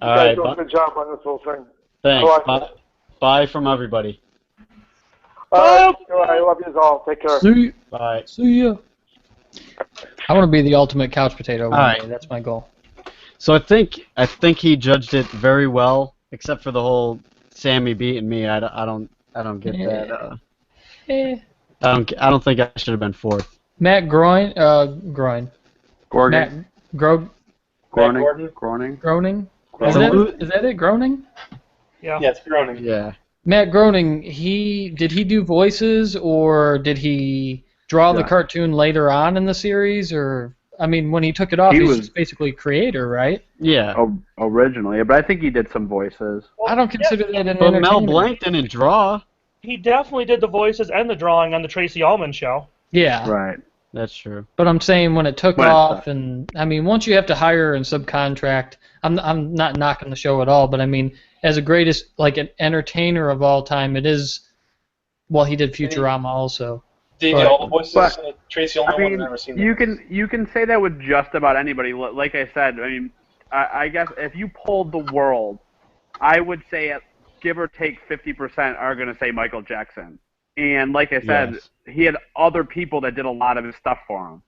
All right. You guys do a good job on this whole thing. Thanks. Bye from everybody. All right. I love you all. Take care. See Bye. ya. I want to be the ultimate couch potato one right. day. That's my goal. So I think he judged it very well, except for the whole Sammy beating me. I don't get that. I don't think I should have been fourth. Matt Groin. Gorgon. Matt Groening. Gordon? Groening. Is that it? Groening? Yeah. Yeah, it's Groening. Yeah. Matt Groening. Did he do voices, or did he draw the cartoon later on in the series? Or I mean, when he took it off, He he's was- just basically creator, right? Yeah. Originally, but I think he did some voices. I don't consider that an But Mel entertainer. Blanc didn't draw. He definitely did the voices and the drawing on the Tracy Ullman show. Yeah. Right. That's true. But I'm saying when it took When it off, took. and I mean, once you have to hire and subcontract, I'm not knocking the show at all, but I mean, as a greatest like an entertainer of all time, it is. Well, he did Futurama also. Did But- all the voices? but- Tracy Ullman I one, mean, I've never seen you that. can say that with just about anybody. Like I said, I mean, I guess if you polled the world, I would say give or take 50% are going to say Michael Jackson. And like I said, Yes. he had other people that did a lot of his stuff for him.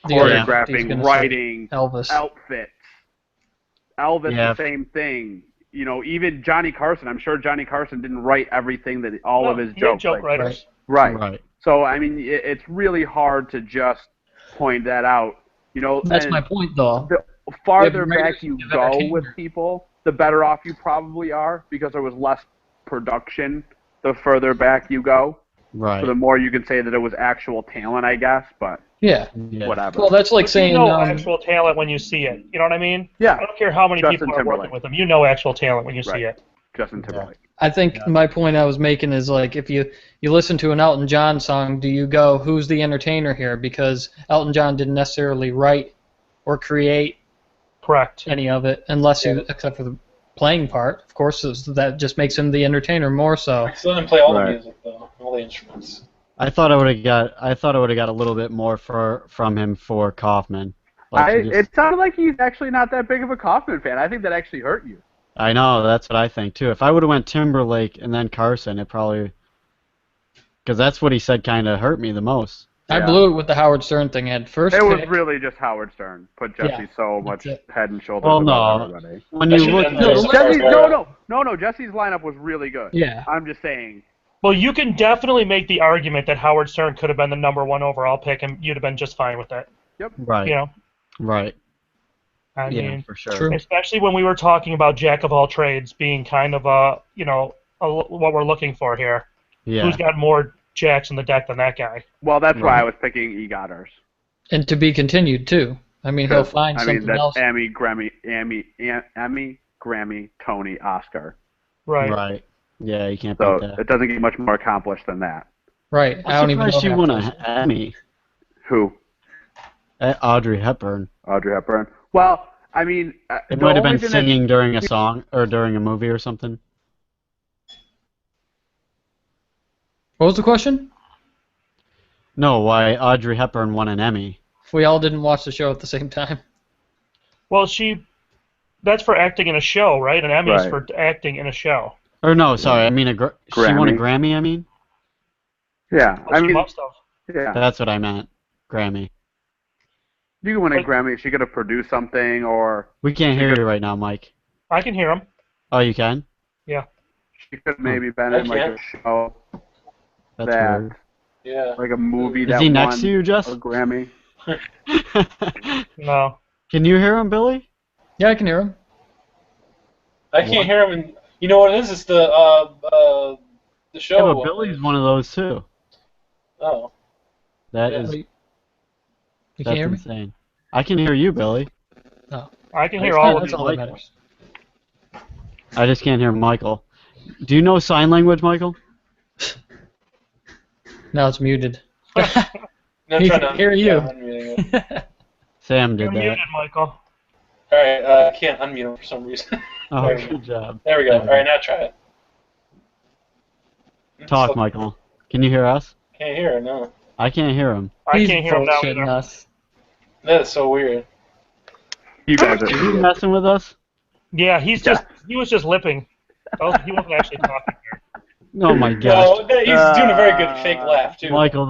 The other 50 is Choreographing, gonna say writing, Elvis. outfits. Elvis, Yeah. the same thing. You know, even Johnny Carson. I'm sure Johnny Carson didn't write everything that all of his He had jokes. joke like- writers. Right. Right. So I mean, it's really hard to just point that out. You know, That's and my point, though. the farther We have back you writers of go entertainment. with people, the better off you probably are because there was less production. The further back you go, Right. so the more you can say that it was actual talent, I guess. But Yeah. Yeah. whatever. Well, that's like But saying. you know actual talent when you see it. You know what I mean? Yeah. I don't care how many Justin people are Timberlake. working with him. You know actual talent when you see Right. it. Justin Timberlake. I think my point I was making is like if you listen to an Elton John song, do you go, who's the entertainer here? Because Elton John didn't necessarily write or create Correct. any of it, unless you except for the playing part. Of course, that just makes him the entertainer more so. I still didn't play all Right. the music though, all the instruments. I thought I would have got a little bit more from him for Kaufman. Like, he just- It sounded like he's actually not that big of a Kaufman fan. I think that actually hurt you. I know, that's what I think too. If I would have went Timberlake and then Carson, it probably, because that's what he said kind of hurt me the most. I Yeah. blew it with the Howard Stern thing at first. It was pick. really just Howard Stern. Put Jesse Yeah, so much that's it. head and shoulders Well, above no. everybody. When you That look, should've been No, the Jesse's, Stars no. Jesse's lineup was really good. Yeah. I'm just saying. Well, you can definitely make the argument that Howard Stern could have been the #1 overall pick, and you'd have been just fine with that. right, You know, right, I yeah, mean, for sure. True. especially when we were talking about jack of all trades being kind of what we're looking for here. Yeah, Who's got more jacks in the deck than that guy? Well, that's why Right. I was picking EGOTers. And to be continued too. I mean, he'll find I mean, something that's else. Emmy, Grammy, Tony, Oscar. Right. right. Yeah, you can't So beat that. it doesn't get much more accomplished than that. Right. I I'm don't even know. surprised she half won those. an Emmy. Who? Audrey Hepburn. Audrey Hepburn. Well, I mean, It the might have only been thing that- singing during a song or during a movie or something. What was the question? No, why Audrey Hepburn won an Emmy. If we all didn't watch the show at the same time. Well, that's for acting in a show, right? An Emmy's Right. for acting in a show. Or no, sorry, I mean she won a Grammy. Grammy. I mean, Yeah, Well, I she mean, must have. yeah. that's what I meant. Grammy. You can win a But- Grammy. She could have produced something, or We can't She hear could- you right now, Mike. I can hear him. Oh, you can? she could have maybe been I in like a can't. show That's that, weird. Yeah. like a movie Is that he won next to you, a Jess? Grammy. No. Can you hear him, Billy? Yeah, I can hear him. I can't hear him. And you know what it is? It's the Yeah, show. but Billy's one of those too. Oh. That Yeah. is You that's can hear me? insane. I can hear you, Billy. I can I hear just all can't- of That's you. all that matters. I just can't hear Michael. Do you know sign language, Michael? Now it's muted. I'm He trying can to hear you. unmuting it. Sam did You're that. muted, Michael. All right, I can't unmute him for some reason. Oh, There we go. good job. There we go. All right, now try it. Talk, Still Michael. Can you hear us? Can't hear it. No. I can't hear him. I He's can't hear him now bullshitting either. us. That is so weird. You guys Are you are. messing with us? Yeah, he was just lipping. He wasn't actually talking here. Oh my gosh. No, he's doing a very good fake laugh too. Michael,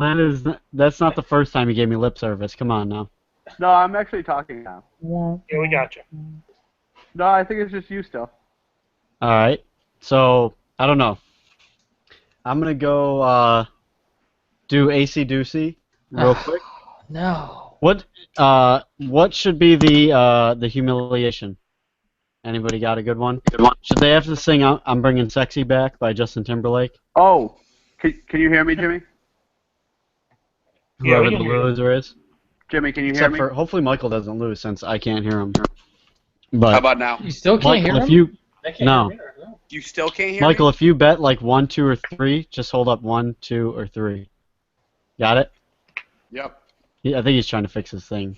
that's not the first time you gave me lip service. Come on now. No, I'm actually talking now. Yeah, we got you. No, I think it's just you still. All right. So I don't know. I'm gonna go do AC Doocy real quick. No. What should be the humiliation? Anybody got a good one? Should they have to sing "I'm Bringing Sexy Back" by Justin Timberlake? Oh, can you hear me, Jimmy? Yeah, we Whoever can the hear you. loser is. Jimmy, can you hear Except me? for hopefully Michael doesn't lose since I can't hear him. How But about now? You still can't Michael, hear if him? you They can't No. hear me. No. You still can't hear Michael, me? if you bet like 1, 2, or 3, just hold up 1, 2, or 3. Got it? Yep. I think he's trying to fix his thing.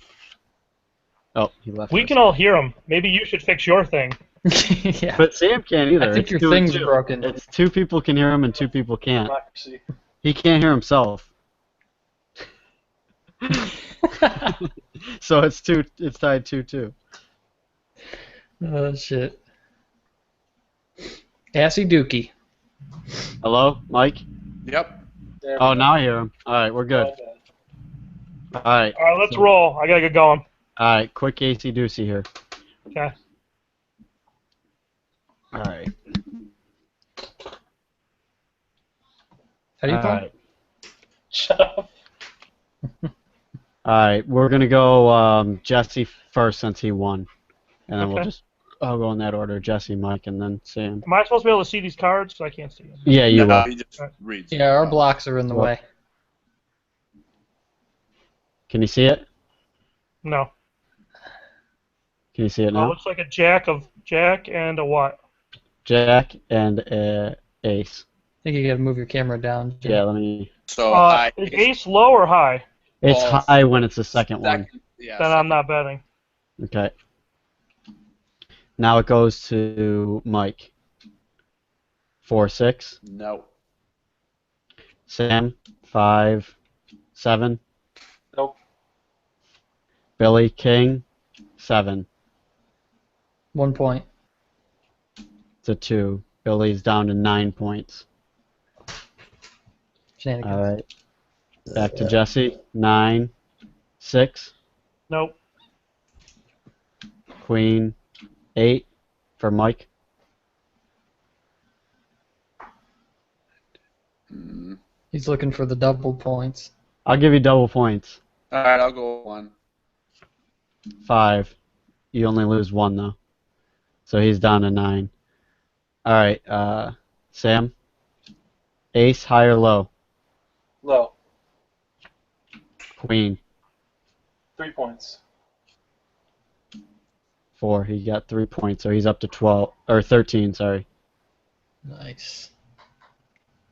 Oh, he left. We us. can all hear him. Maybe you should fix your thing. Yeah. But Sam can't either. I think It's your 2 and thing's 2. broken. It's 2 people can hear him and 2 people can't. Democracy. He can't hear himself. So it's tied 2-2. Oh, shit. Assy Dookie. Hello, Mike? Yep. There we Oh, go. now I hear him. All right, we're good. Okay. All right. All right, let's so- roll. I gotta get going. All right, quick AC Doocy here. Okay. All right. How do you All call? right. Shut up. All right, we're gonna go Jesse first since he won, and then Okay. I'll go in that order: Jesse, Mike, and then Sam. Am I supposed to be able to see these cards? I can't see them. Yeah, you No, are. he just reads. Yeah, our blocks are in the Well- way. Can you see it? No. Can you see it Oh, it now? looks like a jack and a what? Jack and Ace. I think you gotta move your camera down. Jim. Yeah, let me. So I Is ace low or high? It's Balls. high when it's the second one. Yeah. Then I'm not betting. Okay. Now it goes to Mike. 4-6. No. Sam 5-7. Nope. Billy King 7. 1 point. To 2. Billy's down to 9 points. Shenanigans. All right. Back to Jesse. 9-6. Nope. Queen 8 for Mike. Mm. He's looking for the double points. I'll give you double points. All right, I'll go 1. 5. You only lose 1 though. So he's down to 9. All right. Sam. Ace high or low? Low. Queen 3 points. 4. He got 3 points, so he's up to 12 or 13. Sorry. Nice.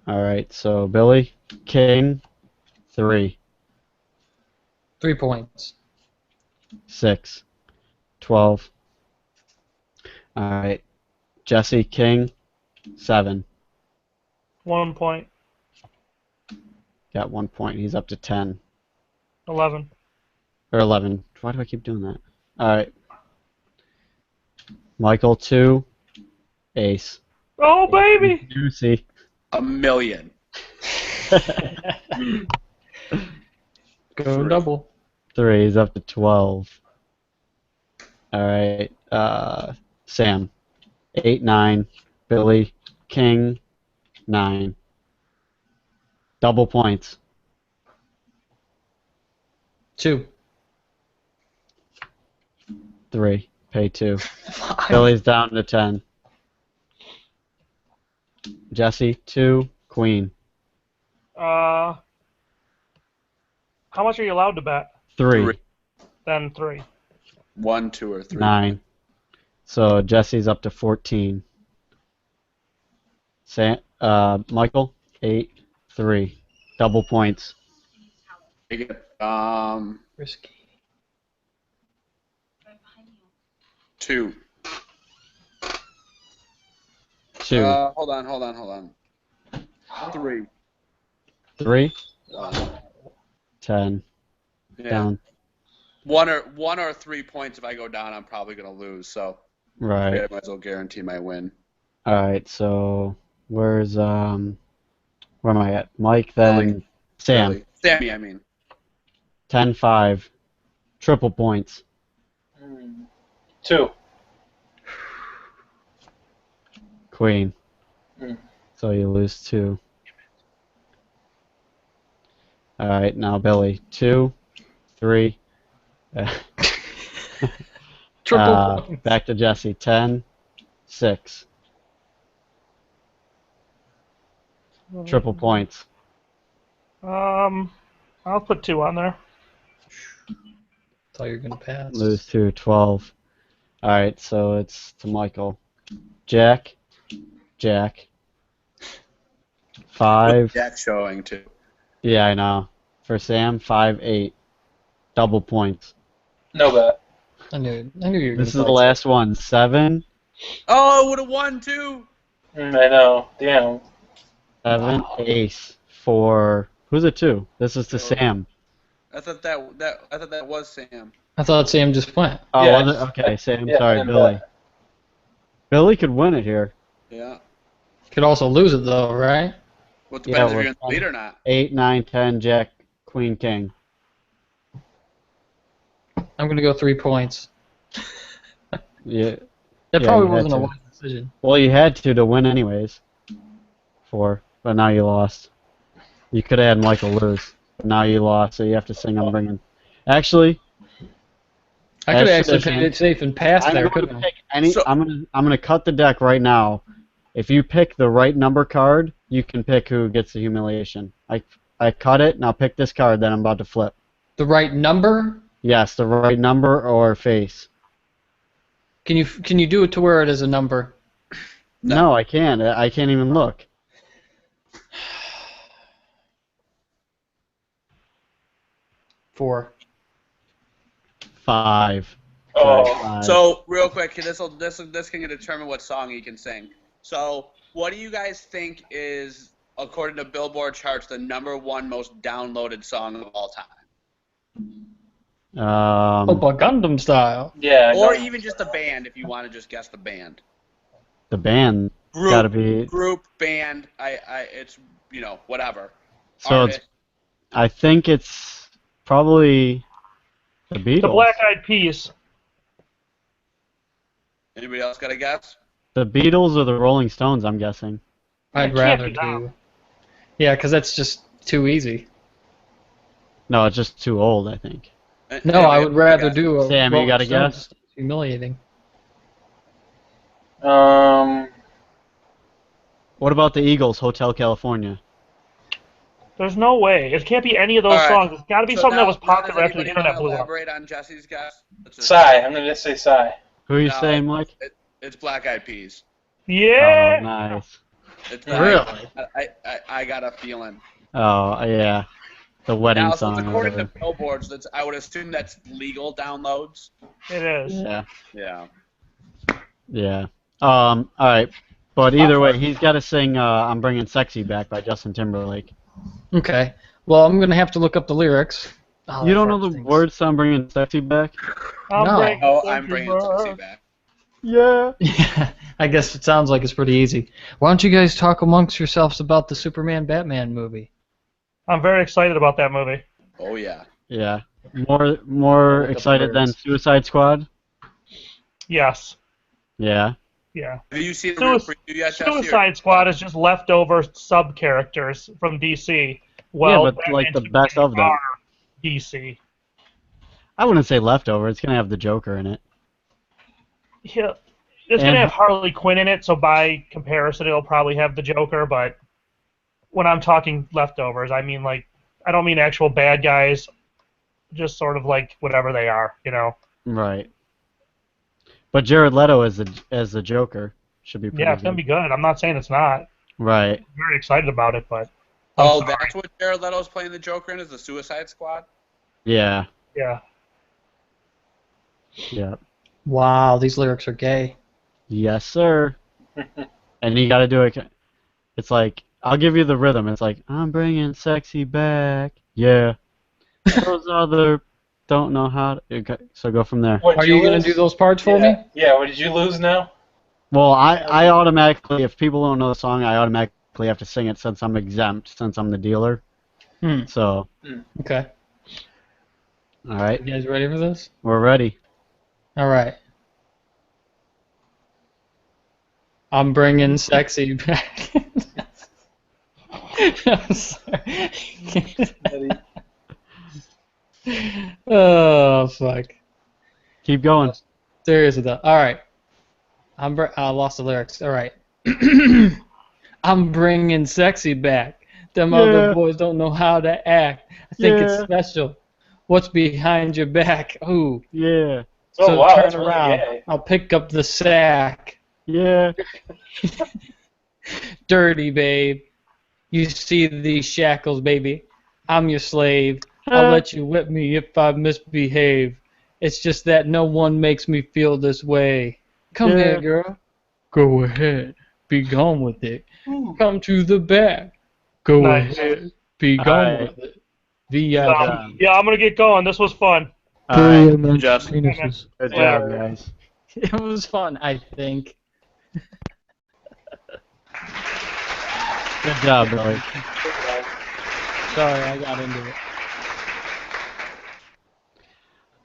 All right. So Billy King 3. 3 points. 6. 12. All right. Jesse King 7. 1 point. Got 1 point. He's up to 10 11. or 11. Why do I keep doing that? All right. Michael 2. Ace. Oh baby! Juicy. A million. Go double. 3. He's up to 12. All right. Sam 8-9. Billy King 9. Double points. 2. 3. Pay 2. Billy's down to 10. Jesse 2. Queen How much are you allowed to bet? 3. 3. Then 3. 1, 2, or 3. 9. So Jesse's up to 14. Michael 8-3. Double points. Take it. Risky. 2. 2. Hold on. 3. 3. Uh, 10. yeah. Down. 1 or 3 points. If I go down, I'm probably gonna lose. So Right. I might as well guarantee my win. All right. So where am I at? Mike, then Billy. Sam. Really. Sammy, I mean. 10-5. Triple points. 2. Queen. Mm. So you lose 2. All right. Now Billy 2, 3, Triple points. Back to Jesse. 10, 6. Triple points. I'll put 2 on there. Thought you were gonna pass. Lose 2, 12. All right, so it's to Michael. Jack. 5. Jack showing too. Yeah, I know. For Sam, 5, 8. Double points. No bet. I knew you were gonna. This is the last one. 7. Oh, I would have won too. I know. Damn. 7, ace for who's it to? This is to Sam. I thought that was Sam. I thought Sam just went. Oh, Yeah. was it? Okay, Sam. Yeah, Sorry, and Billy. Billy could win it here. Yeah. Could also lose it though, right? Well, it depends if we're you're in the lead or not. 8, 9, 10, Jack, Queen, King. I'm gonna go 3 points. Yeah. That Yeah, probably you had wasn't a to. wise decision. Well, you had to win anyways. 4, but now you lost. You could have had Michael lose, but now you lost, so you have to sing I'm bringing. Actually, I could have That's actually tradition. played it safe and passed I'm there, going couldn't to I? pick any. So- I'm gonna cut the deck right now. If you pick the right number card, you can pick who gets the humiliation. I cut it. Now pick this card that I'm about to flip. The right number? Yes, the right number or face. Can you do it to where it is a number? No, I can't. I can't even look. Four. 5. Oh. 5. So real quick, this can determine what song he can sing. So what do you guys think is, according to Billboard charts, the #1 most downloaded song of all time? Opa Gundam style. Yeah. Or no. even just the band, if you want to just guess the band. The band Group, gotta be. group, band. It's whatever. So Artist. I think it's probably the Beatles. The Black Eyed Peas. Anybody else got a guess? The Beatles or the Rolling Stones, I'm guessing. I'd It can't rather be that. do. Yeah, because that's just too easy. No, it's just too old, I think. No, I would rather do. do a Sam, you Rolling got a Stones. guess? It's humiliating. What about the Eagles, Hotel California? There's no way. It can't be any of those All right. songs. It's got to be So something now- that was now popular does after the anybody internet wanna blew up. elaborate on Jesse's guess? Let's just- Psy. I'm gonna just say Psy. Who are you No. saying, Mike? It's Black Eyed Peas. Yeah. Oh, nice. It's Really? I got a feeling. Oh, yeah. The wedding Now, song since or according to whatever. Billboards, I would assume that's legal downloads. It is. Yeah. Yeah. Yeah. All right. But either way, he's got to sing I'm Bringing Sexy Back by Justin Timberlake. Okay. Well, I'm gonna have to look up the lyrics. Oh, You that don't know part the stinks. words to I'm Bringing Sexy Back? No. I'm bringing sexy back. Yeah. Yeah, I guess it sounds like it's pretty easy. Why don't you guys talk amongst yourselves about the Superman Batman movie? I'm very excited about that movie. Oh yeah. Yeah. More excited than Suicide Squad? Yes. Yeah. Yeah. Have you seen the real preview yet, Jesse, or- Suicide Squad is just leftover sub characters from DC. Well, yeah, but like the Batman best of them. are DC. I wouldn't say leftover. It's going to have the Joker in it. Yeah. It's And- gonna have Harley Quinn in it, so by comparison, it'll probably have the Joker. But when I'm talking leftovers, I mean I don't mean actual bad guys, just sort of like whatever they are, Right. But Jared Leto as the Joker should be pretty Yeah, it's gonna good. be good. I'm not saying it's not. Right. I'm very excited about it, but Oh, sorry. that's what Jared Leto's playing the Joker in, is the Suicide Squad? Yeah. yeah. Yeah. Wow, these lyrics are gay. Yes, sir. And you got to do it. It's like, I'll give you the rhythm. It's like, I'm bringing sexy back. Yeah. Those other don't know how to. Okay, so go from there. What, Are did you gonna lose? do those parts for me? Yeah. What did you lose now? Well, I automatically, if people don't know the song, I automatically have to sing it since I'm exempt, since I'm the dealer. Hmm. So, Okay. all right, You guys ready for this? we're ready. All right. I'm bringing sexy back. I'm sorry. Oh fuck. Keep going. Seriously though. All right. I lost the lyrics. All right. I'm bringing sexy back. Them other Yeah. boys don't know how to act. I think it's Yeah. special. What's behind your back? Ooh. Yeah. Oh So wow, turn that's really around. gay. I'll pick up the sack. Yeah. Dirty babe. You see these shackles, baby. I'm your slave. I'll let you whip me if I misbehave. It's just that no one makes me feel this way. Come Yeah. here, girl. Go ahead. Be gone with it. Come to the back. Go Nice. ahead. Be All gone right. with it. VIP. Yeah, I'm gonna get going. This was fun. All right. Justin. Penises. Good Later. job, guys. It was fun, I think. Good job, Billy. Sorry, I got into it.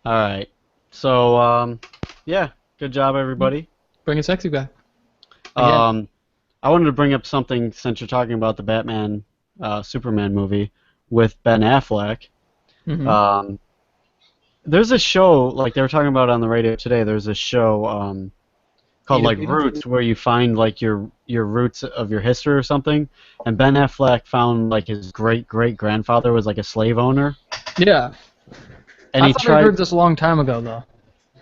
All right. So, yeah. Good job, everybody. Bring it sexy back. I wanted to bring up something since you're talking about the Batman, Superman movie with Ben Affleck. Mhm. There's a show like they were talking about on the radio today. There's a show called Eat a like Beat 'em? Roots, where you find like your roots of your history or something. And Ben Affleck found like his great grandfather was like a slave owner, Yeah. and I he thought I tried heard this a long time ago, though.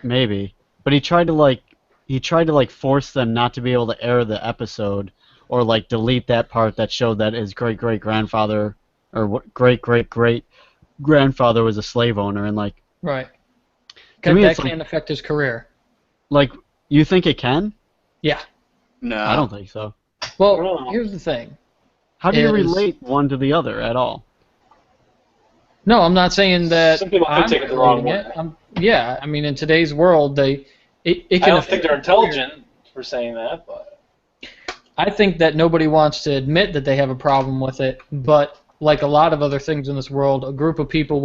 maybe, but he tried to like force them not to be able to air the episode or like delete that part that showed that his great grandfather or great grandfather was a slave owner, and like Right. to me That it's can affect his career. like you think it can? Yeah. No. I don't think so. Well, here's the thing. How do you Is- relate one to the other at all? No, I'm not saying that Some people could I'm take it the wrong relating way. yeah, I mean, in today's world, it I can don't think they're intelligent for saying that, but I think that nobody wants to admit that they have a problem with it, but like a lot of other things in this world, a group of people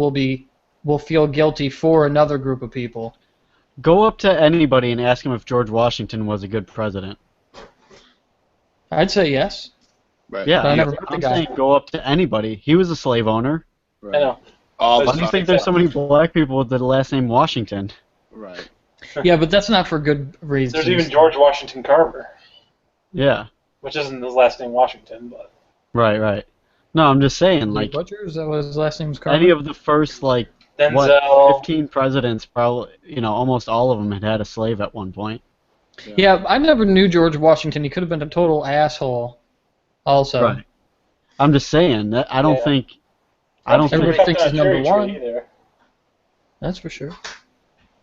will feel guilty for another group of people. Go up to anybody and ask him if George Washington was a good president. I'd say yes. Right. Yeah, But I never met the I'm guy. saying go up to anybody. He was a slave owner. Right. I know. All Why the do you time. think there's so many black people with the last name Washington? Right. Yeah, but that's not for good reasons. There's even George Washington Carver, Yeah, which isn't his last name Washington, but right. No, I'm just saying, like, Butcher, is that what his last name was? Carver? any of the first, like, Denzel. 15 presidents, probably, almost all of them had a slave at one point. Yeah, I never knew George Washington. He could have been a total asshole. Also, Right. I'm just saying that I don't Yeah. think. I don't Everybody think. thinks he's number one. Either. That's for sure.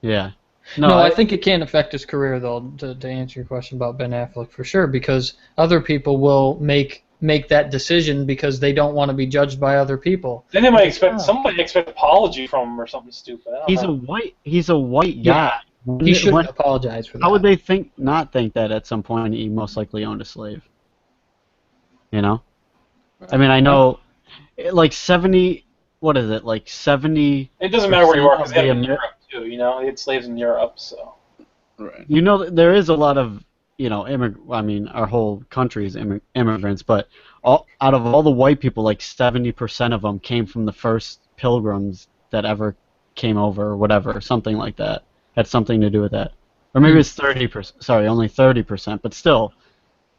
Yeah. No, I think it can affect his career, though. To answer your question about Ben Affleck, for sure, because other people will make that decision because they don't want to be judged by other people. Then they might expect somebody expect apology from him or something stupid. I don't know. He's a white guy. He shouldn't apologize for that. How would they not think that at some point he most likely owned a slave? You know? I mean, I know, like 70, what is it, like 70... It doesn't matter where you are, because they of had the in Europe, too, They had slaves in Europe, so... Right. There is a lot of, I mean, our whole country is immigrants, but out of all the white people, like 70% of them came from the first pilgrims that ever came over, or whatever, something like that. Had something to do with that. Or maybe it's 30%, sorry, only 30%, but still,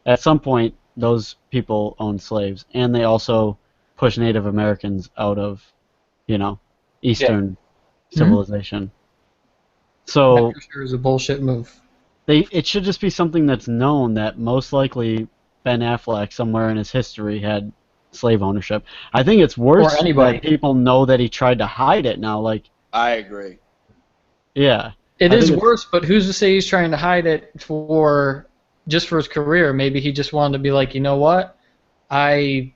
at some point, those people owned slaves, and they also pushed Native Americans out of, Eastern civilization. So that for sure is a bullshit move. it should just be something that's known that most likely Ben Affleck somewhere in his history had slave ownership. I think it's worse Or anybody. that people know that he tried to hide it now. Like, I agree. yeah, It I is think worse, but who's to say he's trying to hide it just for his career? Maybe he just wanted to be like, you know what? I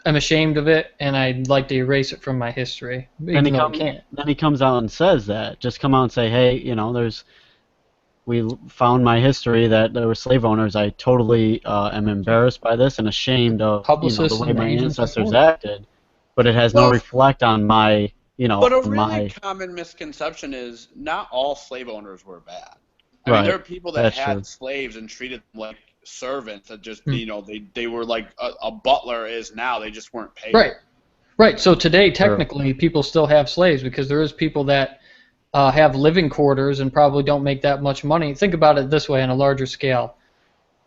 am ashamed of it, and I'd like to erase it from my history. Even though he can't. Then he comes out and says that. Just come out and say, hey, we found my history that there were slave owners. I totally am embarrassed by this and ashamed of Publicists the way and my agents ancestors before. acted. But it has no reflect on my, But a on really my... common misconception is not all slave owners were bad. I Right. mean, there are people that That's had true. slaves and treated them like servants that just, they were like a butler is now. They just weren't paid. Right. Right. So today, technically, people still have slaves because there is people that have living quarters and probably don't make that much money. Think about it this way on a larger scale.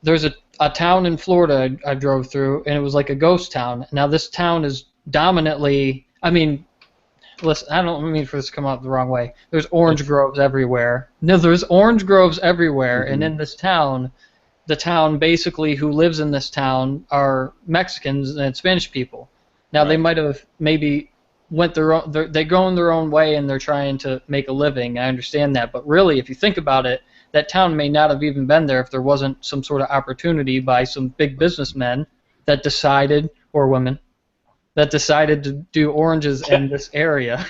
There's a town in Florida I drove through, and it was like a ghost town. Now, this town is dominantly, I mean, listen, I don't mean for this to come out the wrong way. There's orange groves everywhere. No, there's orange groves everywhere, and in this town, the town basically who lives in this town are Mexicans and Spanish people. Now, they might have maybe went their own, they go in their own way and they're trying to make a living. I understand that. But really, if you think about it, that town may not have even been there if there wasn't some sort of opportunity by some big businessmen that decided, or women, that decided to do oranges in this area.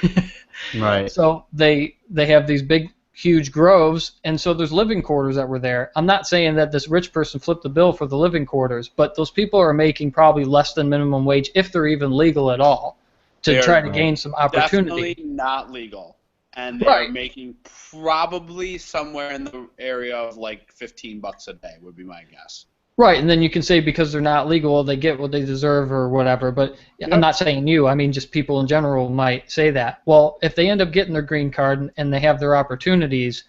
Right. So they have these big, huge groves, and so there's living quarters that were there. I'm not saying that this rich person flipped the bill for the living quarters, but those people are making probably less than minimum wage, if they're even legal at all, to try to gain some opportunity. Definitely not legal. And they're making probably somewhere in the area of like $15 a day would be my guess. Right, and then you can say because they're not legal, they get what they deserve or whatever. But I'm not saying you. I mean, just people in general might say that. Well, if they end up getting their green card and they have their opportunities,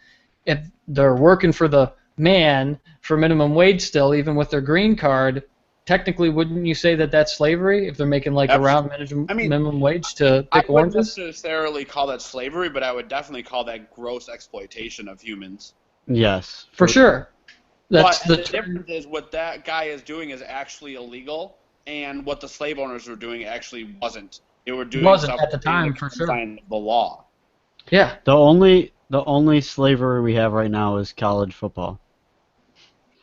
if they're working for the man for minimum wage still, even with their green card, technically, wouldn't you say that that's slavery if they're making like around minimum wage to pick oranges? I wouldn't necessarily call that slavery, but I would definitely call that gross exploitation of humans. Yes. For sure. But the difference is what that guy is doing is actually illegal, and what the slave owners were doing actually wasn't. They were doing something at the time, for sure. The law. Yeah. The only slavery we have right now is college football.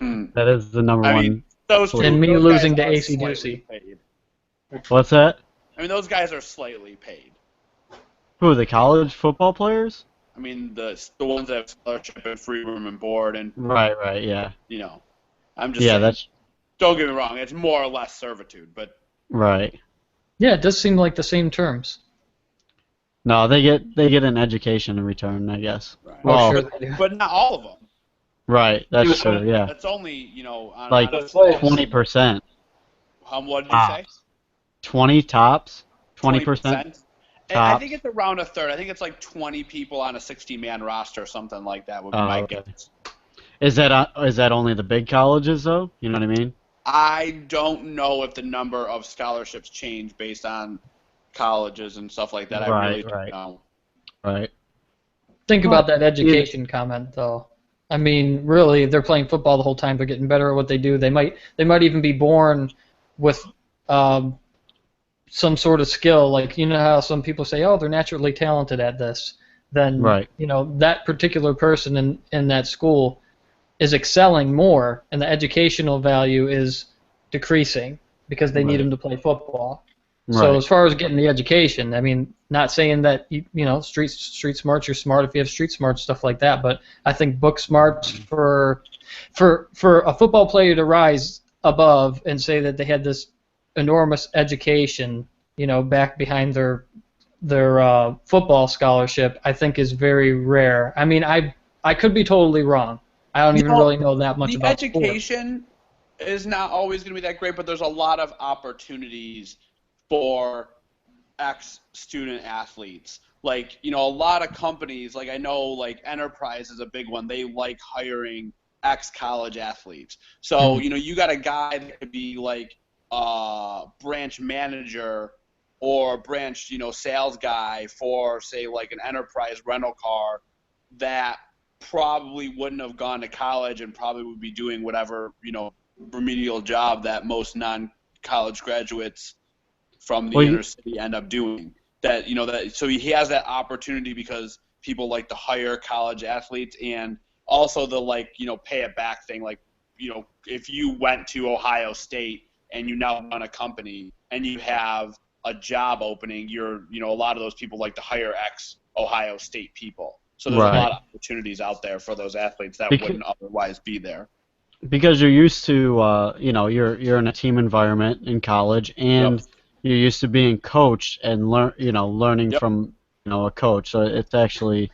That is the number one. And me losing to AC/DC. What's that? I mean, those guys are slightly paid. Who, the college football players? I mean, the ones that have scholarship and free room and board and right, yeah. You know, I'm just saying, that's. Don't get me wrong, it's more or less servitude, but right. Yeah, it does seem like the same terms. No, they get an education in return, I guess. Right. Well, sure they do. But not all of them. Right, that's true. Yeah. That's only on, like 20%. What did you say? 20 tops. 20%. I think it's around a third. I think it's like 20 people on a 60-man roster or something like that would be my guess. Is that only the big colleges, though? You know what I mean? I don't know if the number of scholarships change based on colleges and stuff like that. I really don't know. Right. Think about that education comment, though. I mean, really, they're playing football the whole time. They're getting better at what they do. They might even be born with some sort of skill, like, you know how some people say, oh, they're naturally talented at this, then that particular person in that school is excelling more, and the educational value is decreasing because they need them to play football. So as far as getting the education, I mean, not saying that street smarts, you're smart if you have street smart stuff like that, but I think book smarts for a football player to rise above and say that they had this enormous education, back behind their football scholarship, I think is very rare. I mean, I could be totally wrong. I don't even really know that much about the education is not always going to be that great, but there's a lot of opportunities for ex-student athletes. Like, a lot of companies, like I know, like Enterprise is a big one. They like hiring ex-college athletes. So, you got a guy that could be like branch manager or branch, sales guy for, say, like an Enterprise rental car that probably wouldn't have gone to college and probably would be doing whatever, remedial job that most non-college graduates from the inner city end up doing. So he has that opportunity because people like to hire college athletes, and also the pay it back thing. Like, if you went to Ohio State and you now run a company and you have a job opening, a lot of those people like to hire ex-Ohio State people. So there's a lot of opportunities out there for those athletes that wouldn't otherwise be there. Because you're used to, you're in a team environment in college, and you're used to being coached and learning from, a coach. So it's actually,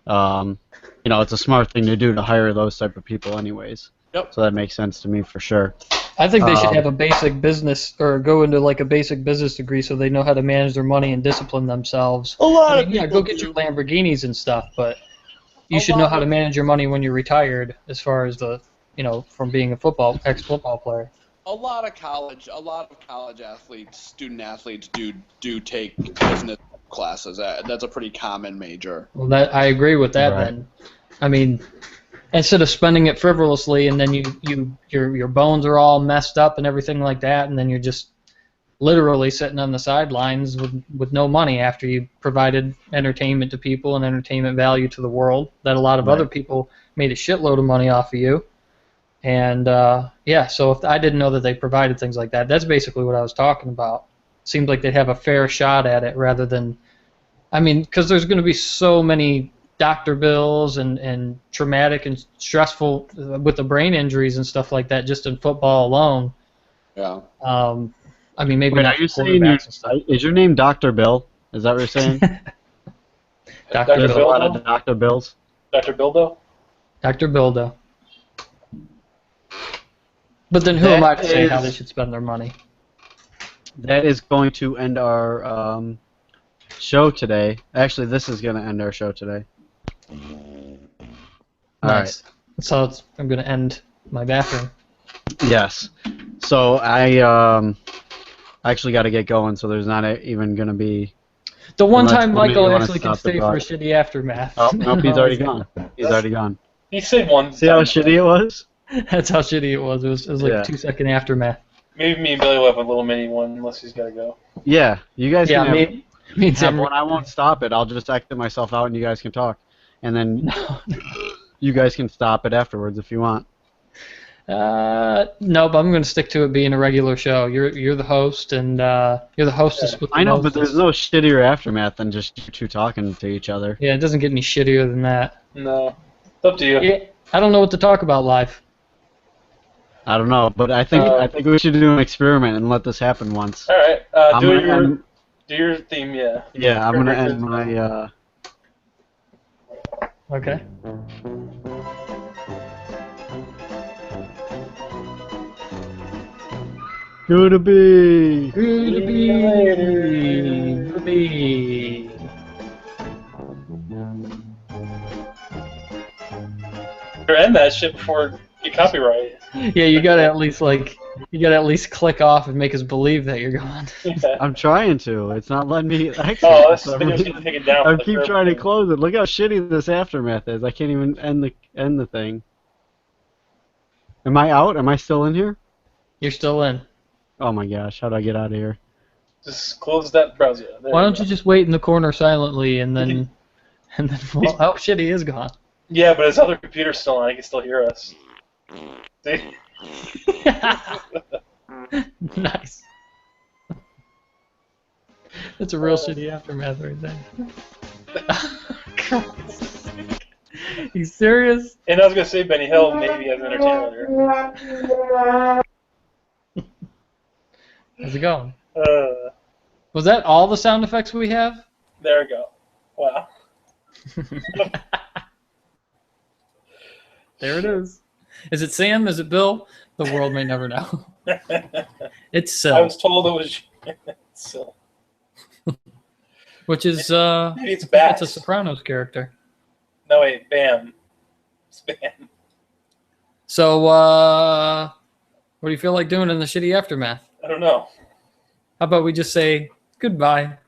it's a smart thing to do to hire those type of people anyways. So that makes sense to me for sure. I think they should have a basic business or go into like a basic business degree so they know how to manage their money and discipline themselves. A lot of yeah, people go get do. your Lamborghinis and stuff, but you A should know lot how to of- manage your money when you're retired, as far as the from being a ex-football player. A lot of college athletes, student athletes, do take business classes. That's a pretty common major. Well, that I agree with that. Right. Then, I mean, instead of spending it frivolously and then your bones are all messed up and everything like that, and then you're just literally sitting on the sidelines with no money after you provided entertainment to people and entertainment value to the world that a lot of other people made a shitload of money off of you. And so if I didn't know that they provided things like that, that's basically what I was talking about. Seemed like they'd have a fair shot at it rather than, I mean, because there's going to be so many doctor bills and traumatic and stressful with the brain injuries and stuff like that just in football alone. Yeah. I mean, maybe Wait, not are you for saying quarterbacks and stuff. is your name Dr. Bill? Is that what you're saying? Dr. There's a Bill? lot of Dr. Bills. Dr. Bildo? Dr. Bildo. But then who am I to say how they should spend their money? That is going to end our show today. Actually, this is going to end our show today. Nice. So I'm going to end my bathroom. Yes. So I actually got to get going, so there's not even going to be... The one Unless time you maybe Michael wanna actually can stop the stay for a bot. shitty aftermath. Oh, nope, he's already gone. He's already gone. He said one. See how time. shitty it was? That's how shitty it was. It was like Yeah. a 2-second aftermath. Maybe me and Billy will have a little mini one unless he's got to go. Yeah, you guys Yeah, can have, me and have Tim. one. I won't stop it. I'll just exit myself out and you guys can talk. And then you guys can stop it afterwards if you want. No, but I'm going to stick to it being a regular show. You're the host, and you're the hostess with the I know, but mostest. there's no shittier aftermath than just you two talking to each other. Yeah, it doesn't get any shittier than that. No. It's up to you. Yeah, I don't know what to talk about live. I don't know, but I think we should do an experiment and let this happen once. All right. I'm Do gonna end- your theme, yeah. Yeah, I'm gonna end my. Okay. Good to be. Good to be. Good to be. Or end that shit before you copyright. Yeah, you gotta at least click off and make us believe that you're gone. Yeah. I'm trying to. It's not letting me exit. Oh, this for some video's reason. gonna take it down. I for the keep curve. trying to close it. Look how shitty this aftermath is. I can't even end the thing. Am I out? Am I still in here? You're still in. Oh my gosh, how do I get out of here? Just close that browser. There Why we don't go. you just wait in the corner silently and then well, oh shit, he is gone. Yeah, but his other computer's still on. He can still hear us. See? Nice. That's a real shitty aftermath right there. You serious? And I was gonna say Benny Hill maybe as an entertainer. How's it going? Uh, Was that all the sound effects we have? there we go. Wow. There it is. Is it Sam? Is it Bill? The world may never know. It's I Sil, was told it was. So which is maybe it's it's Bats. a Sopranos character. No wait, Bam. It's Bam. So what do you feel like doing in the shitty aftermath? I don't know. How about we just say goodbye?